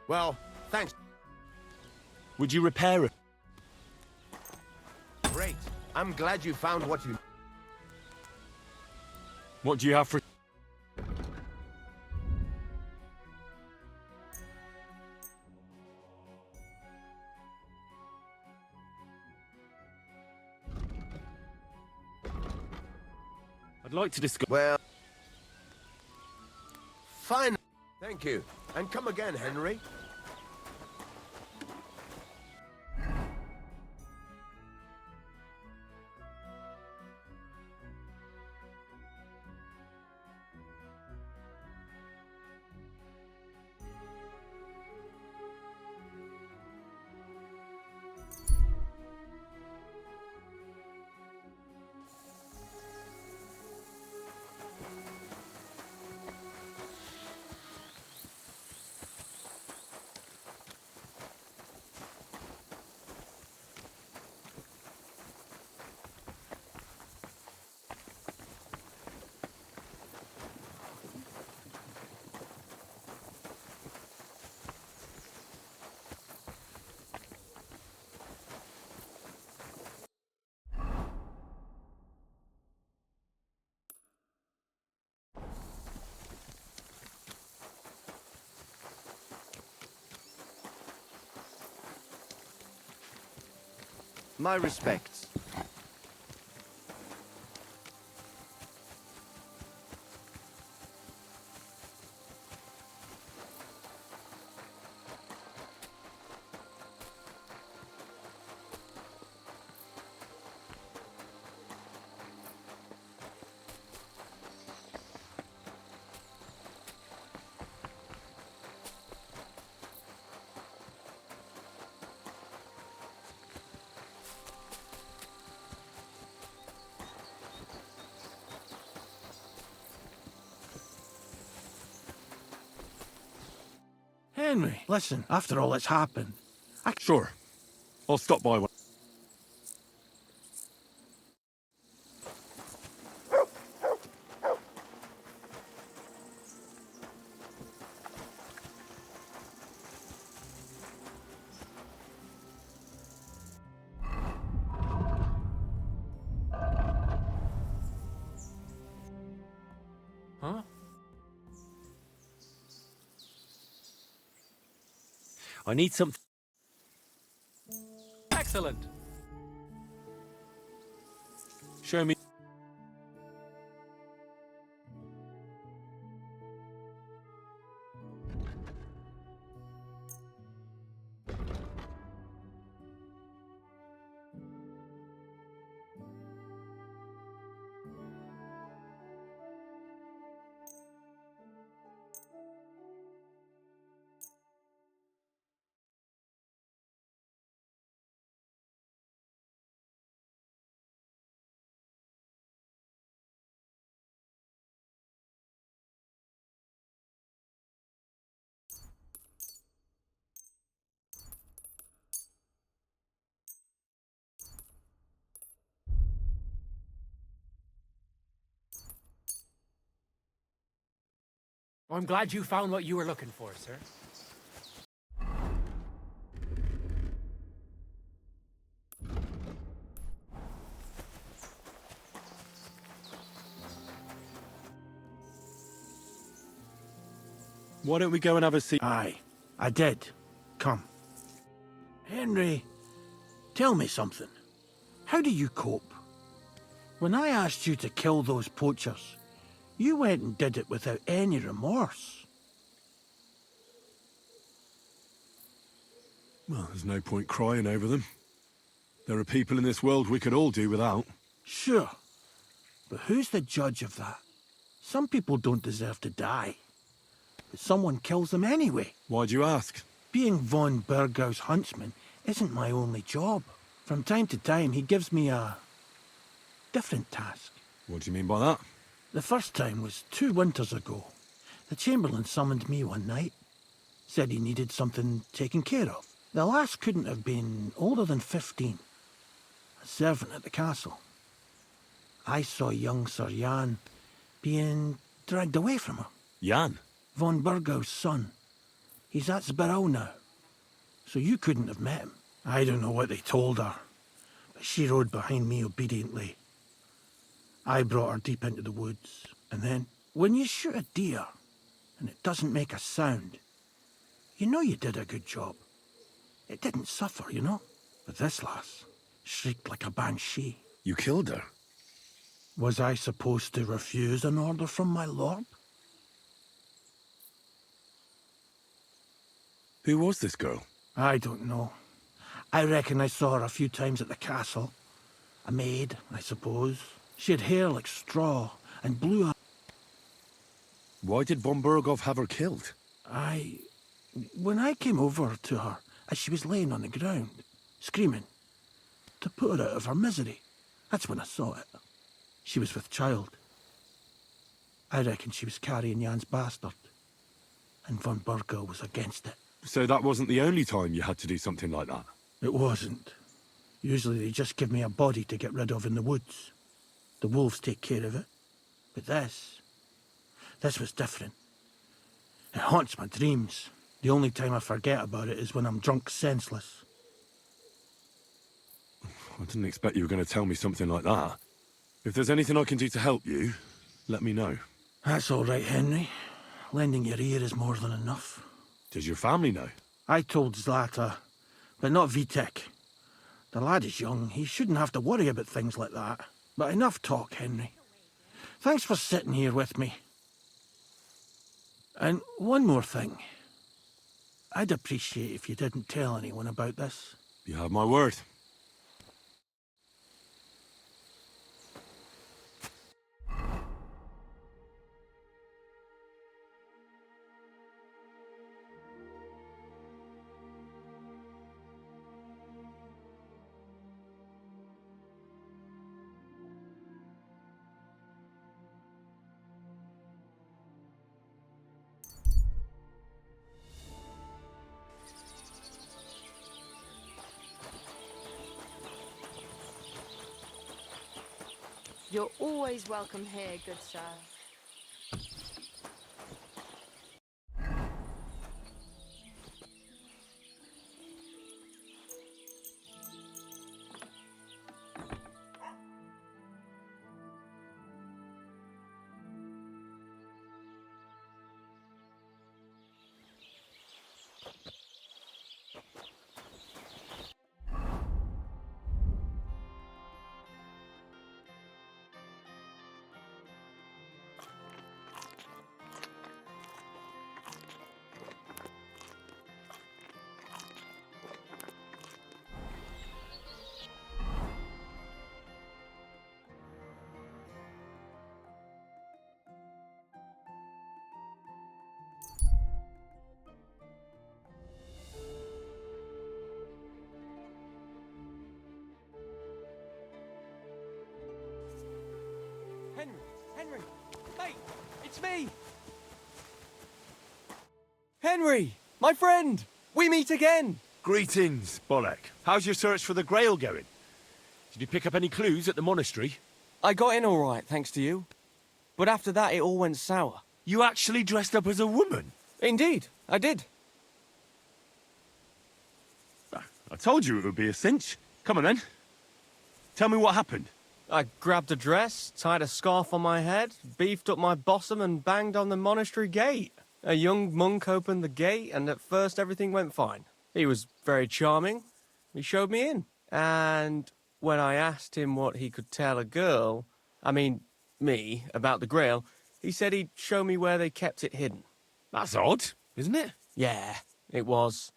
Well, thanks. Would you repair it? Great. I'm glad you found what you... What do you have for... I'd like to discuss... Well... Fine. Thank you. And come again, Henry. My respects. Henry, listen, after all that's happened, Sure. I'll stop by one. Huh? I need something. Excellent. Show me. I'm glad you found what you were looking for, sir. Why don't we go and have a seat? Aye, I did. Come. Henry, tell me something. How do you cope? When I asked you to kill those poachers, you went and did it without any remorse. Well, there's no point crying over them. There are people in this world we could all do without. Sure, but who's the judge of that? Some people don't deserve to die, but someone kills them anyway. Why'd you ask? Being von Burgau's huntsman isn't my only job. From time to time, he gives me a different task. What do you mean by that? The first time was 2 winters ago. The Chamberlain summoned me one night. Said he needed something taken care of. The lass couldn't have been older than 15. A servant at the castle. I saw young Sir Jan being dragged away from her. Jan? Von Burgau's son. He's at Sbarrow now. So you couldn't have met him. I don't know what they told her, but she rode behind me obediently. I brought her deep into the woods, and then, when you shoot a deer, and it doesn't make a sound, you know you did a good job. It didn't suffer, you know? But this lass shrieked like a banshee. You killed her? Was I supposed to refuse an order from my lord? Who was this girl? I don't know. I reckon I saw her a few times at the castle. A maid, I suppose. She had hair like straw and blue eyes. Why did von Burgov have her killed? When I came over to her, as she was laying on the ground, screaming, to put her out of her misery, that's when I saw it. She was with child. I reckon she was carrying Jan's bastard, and von Burgau was against it. So that wasn't the only time you had to do something like that? It wasn't. Usually they just give me a body to get rid of in the woods. The wolves take care of it. But this was different. It haunts my dreams. The only time I forget about it is when I'm drunk senseless. I didn't expect you were going to tell me something like that. If there's anything I can do to help you, let me know. That's all right, Henry. Lending your ear is more than enough. Does your family know? I told Zlata, but not Vitek. The lad is young. He shouldn't have to worry about things like that. But enough talk, Henry. Thanks for sitting here with me. And one more thing. I'd appreciate if you didn't tell anyone about this. You have my word. You're always welcome here, good sir. Henry! Mate, it's me! Henry! My friend! We meet again! Greetings, Bolek. How's your search for the Grail going? Did you pick up any clues at the monastery? I got in all right, thanks to you. But after that, it all went sour. You actually dressed up as a woman? Indeed, I did. I told you it would be a cinch. Come on then. Tell me what happened. I grabbed a dress, tied a scarf on my head, beefed up my bosom and banged on the monastery gate. A young monk opened the gate and at first everything went fine. He was very charming. He showed me in. And when I asked him what he could tell a girl, me, about the Grail, he said he'd show me where they kept it hidden. That's odd, isn't it? Yeah, it was.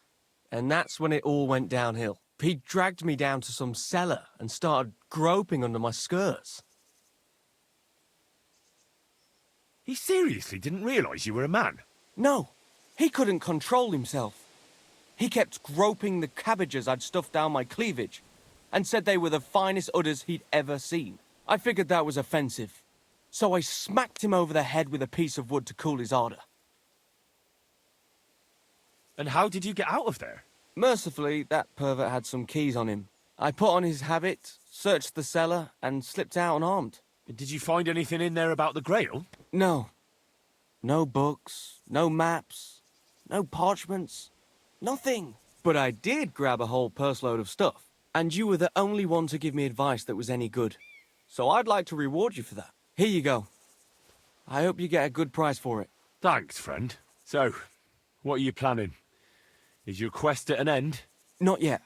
And that's when it all went downhill. He dragged me down to some cellar and started groping under my skirts. He seriously didn't realise you were a man? No, he couldn't control himself. He kept groping the cabbages I'd stuffed down my cleavage and said they were the finest udders he'd ever seen. I figured that was offensive, so I smacked him over the head with a piece of wood to cool his ardour. And how did you get out of there? Mercifully, that pervert had some keys on him. I put on his habit, searched the cellar, and slipped out unarmed. Did you find anything in there about the Grail? No. No books, no maps, no parchments, nothing. But I did grab a whole purse load of stuff, and you were the only one to give me advice that was any good. So I'd like to reward you for that. Here you go. I hope you get a good price for it. Thanks, friend. So, what are you planning? Is your quest at an end? Not yet.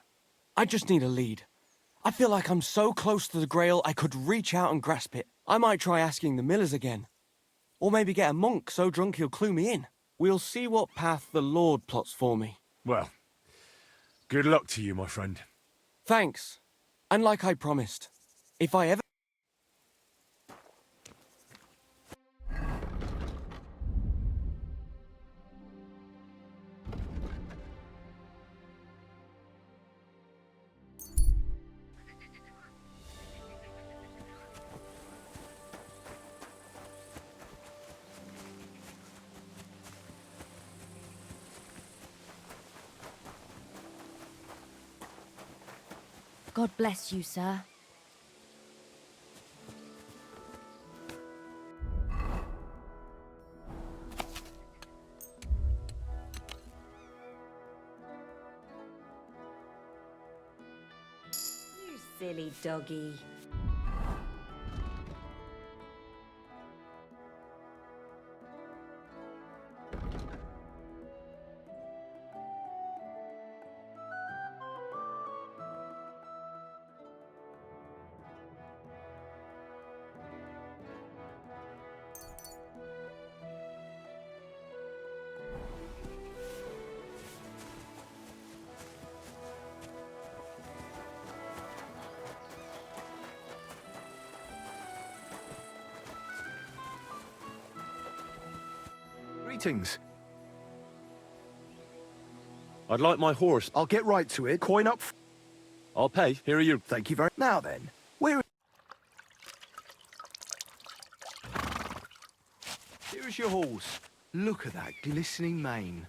I just need a lead. I feel like I'm so close to the Grail I could reach out and grasp it. I might try asking the millers again. Or maybe get a monk so drunk he'll clue me in. We'll see what path the Lord plots for me. Well, good luck to you, my friend. Thanks. And like I promised, if I ever... God bless you, sir. You silly doggy. Greetings. I'd like my horse. I'll get right to it. Coin up. I'll pay. Here are you. Thank you very much. Now then, where... Here's your horse. Look at that glistening mane.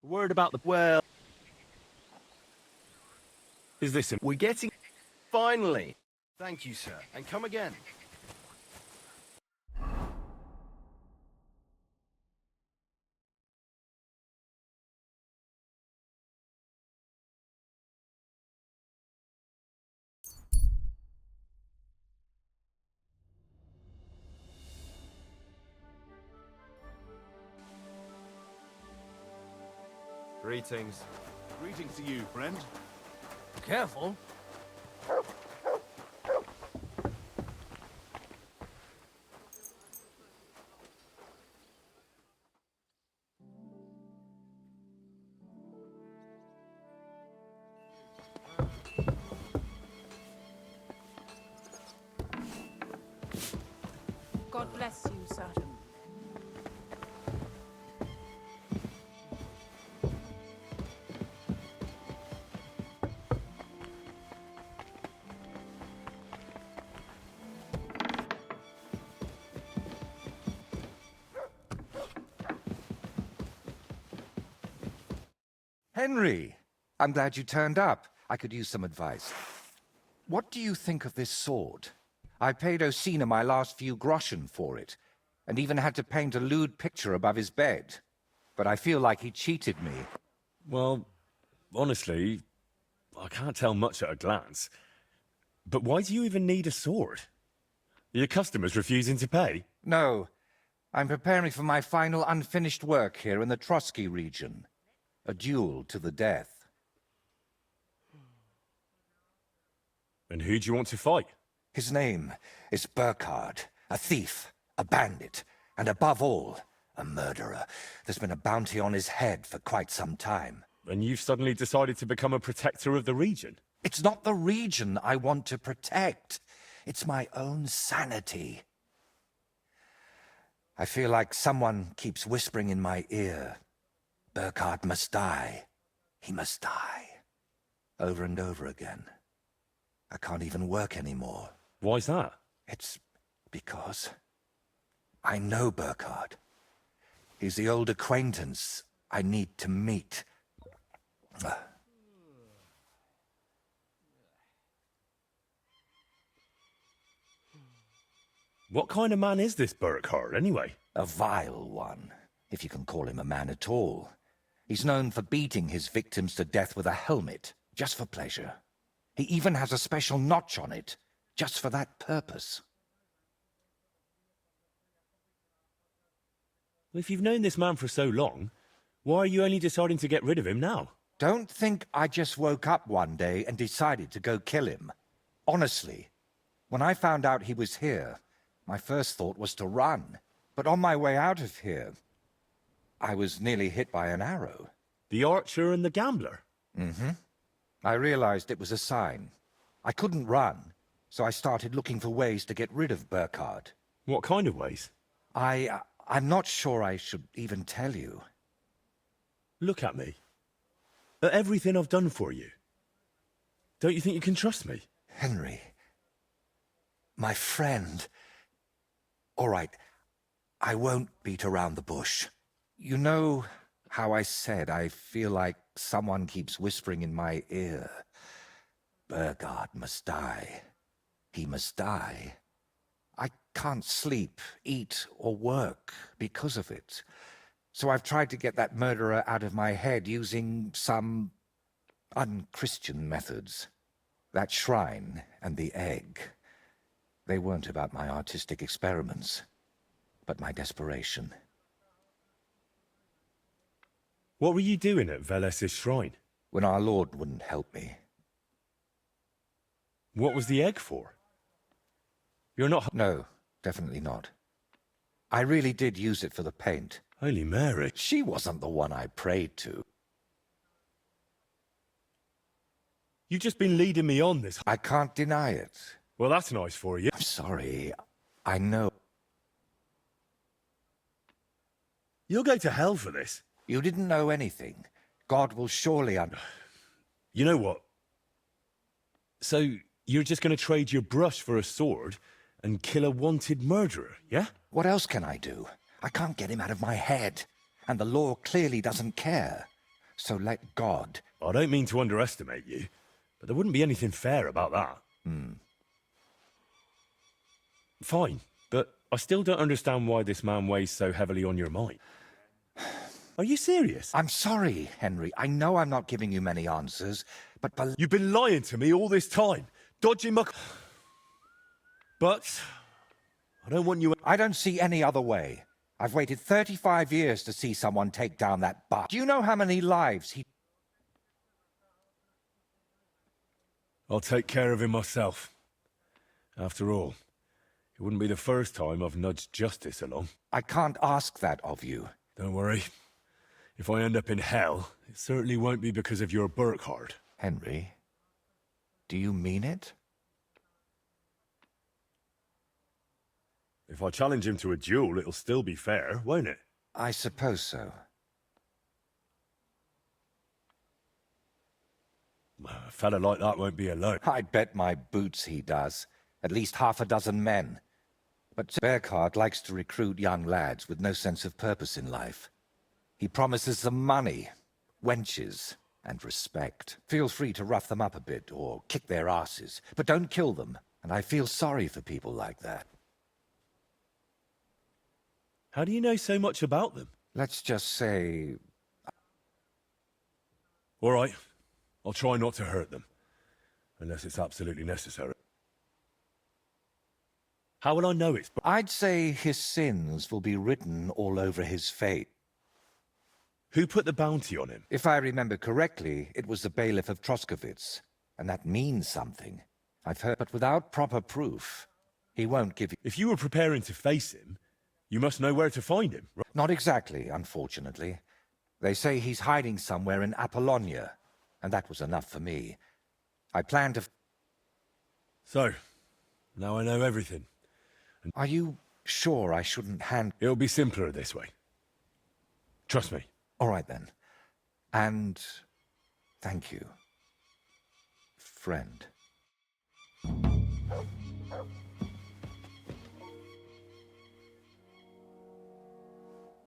Word about the... Well... Is this him? We're getting... Finally. Thank you, sir. And come again. Greetings. Greetings to you, friend. Careful. God bless you, sir. Henry, I'm glad you turned up. I could use some advice. What do you think of this sword? I paid Osina my last few groschen for it, and even had to paint a lewd picture above his bed. But I feel like he cheated me. Well, honestly, I can't tell much at a glance. But why do you even need a sword? Are your customers refusing to pay? No, I'm preparing for my final unfinished work here in the Trotsky region. A duel to the death. And who do you want to fight? His name is Burkhard, a thief, a bandit, and above all, a murderer. There's been a bounty on his head for quite some time. And you've suddenly decided to become a protector of the region? It's not the region I want to protect. It's my own sanity. I feel like someone keeps whispering in my ear, Burkhard must die. He must die. Over and over again. I can't even work anymore. Why's that? It's because I know Burkhard. He's the old acquaintance I need to meet. What kind of man is this Burkhard, anyway? A vile one, if you can call him a man at all. He's known for beating his victims to death with a helmet, just for pleasure. He even has a special notch on it, just for that purpose. If you've known this man for so long, why are you only deciding to get rid of him now? Don't think I just woke up one day and decided to go kill him. Honestly, when I found out he was here, my first thought was to run. But on my way out of here, I was nearly hit by an arrow. The archer and the gambler? Mm-hmm. I realized it was a sign. I couldn't run, so I started looking for ways to get rid of Burkhard. What kind of ways? I'm not sure I should even tell you. Look at me. At everything I've done for you. Don't you think you can trust me? Henry. My friend. All right, I won't beat around the bush. You know how I said I feel like someone keeps whispering in my ear. Burkhard must die. He must die. I can't sleep, eat, or work because of it. So I've tried to get that murderer out of my head using some unchristian methods. That shrine and the egg. They weren't about my artistic experiments, but my desperation. What were you doing at Veles's shrine? When our Lord wouldn't help me. What was the egg for? You're not... No, definitely not. I really did use it for the paint. Holy Mary. She wasn't the one I prayed to. You've just been leading me on this. I can't deny it. Well, that's nice for you. I'm sorry. I know. You'll go to hell for this. You didn't know anything. God will surely You know what? So, you're just going to trade your brush for a sword and kill a wanted murderer, yeah? What else can I do? I can't get him out of my head. And the law clearly doesn't care. So let God... I don't mean to underestimate you, but there wouldn't be anything fair about that. Fine, but I still don't understand why this man weighs so heavily on your mind. Are you serious? I'm sorry, Henry. I know I'm not giving you many answers, but... You've been lying to me all this time, dodging my... But I don't want you... I don't see any other way. I've waited 35 years to see someone take down that bot. Do you know how many lives he... I'll take care of him myself. After all, it wouldn't be the first time I've nudged justice along. I can't ask that of you. Don't worry. If I end up in hell, it certainly won't be because of your Burkhard. Henry, do you mean it? If I challenge him to a duel, it'll still be fair, won't it? I suppose so. A fella like that won't be alone. I'd bet my boots he does. At least half a dozen men. But Burkhard likes to recruit young lads with no sense of purpose in life. He promises them money, wenches, and respect. Feel free to rough them up a bit or kick their asses, but don't kill them. And I feel sorry for people like that. How do you know so much about them? Let's just say... All right. I'll try not to hurt them. Unless it's absolutely necessary. How will I know it's... I'd say his sins will be written all over his fate. Who put the bounty on him? If I remember correctly, it was the bailiff of Troskovitz. And that means something. I've heard, but without proper proof, he won't give you... If you were preparing to face him, you must know where to find him, right? Not exactly, unfortunately. They say he's hiding somewhere in Apollonia, and that was enough for me. I plan to... So, now I know everything. Are you sure I shouldn't hand... It'll be simpler this way. Trust me. All right, then. And thank you, friend.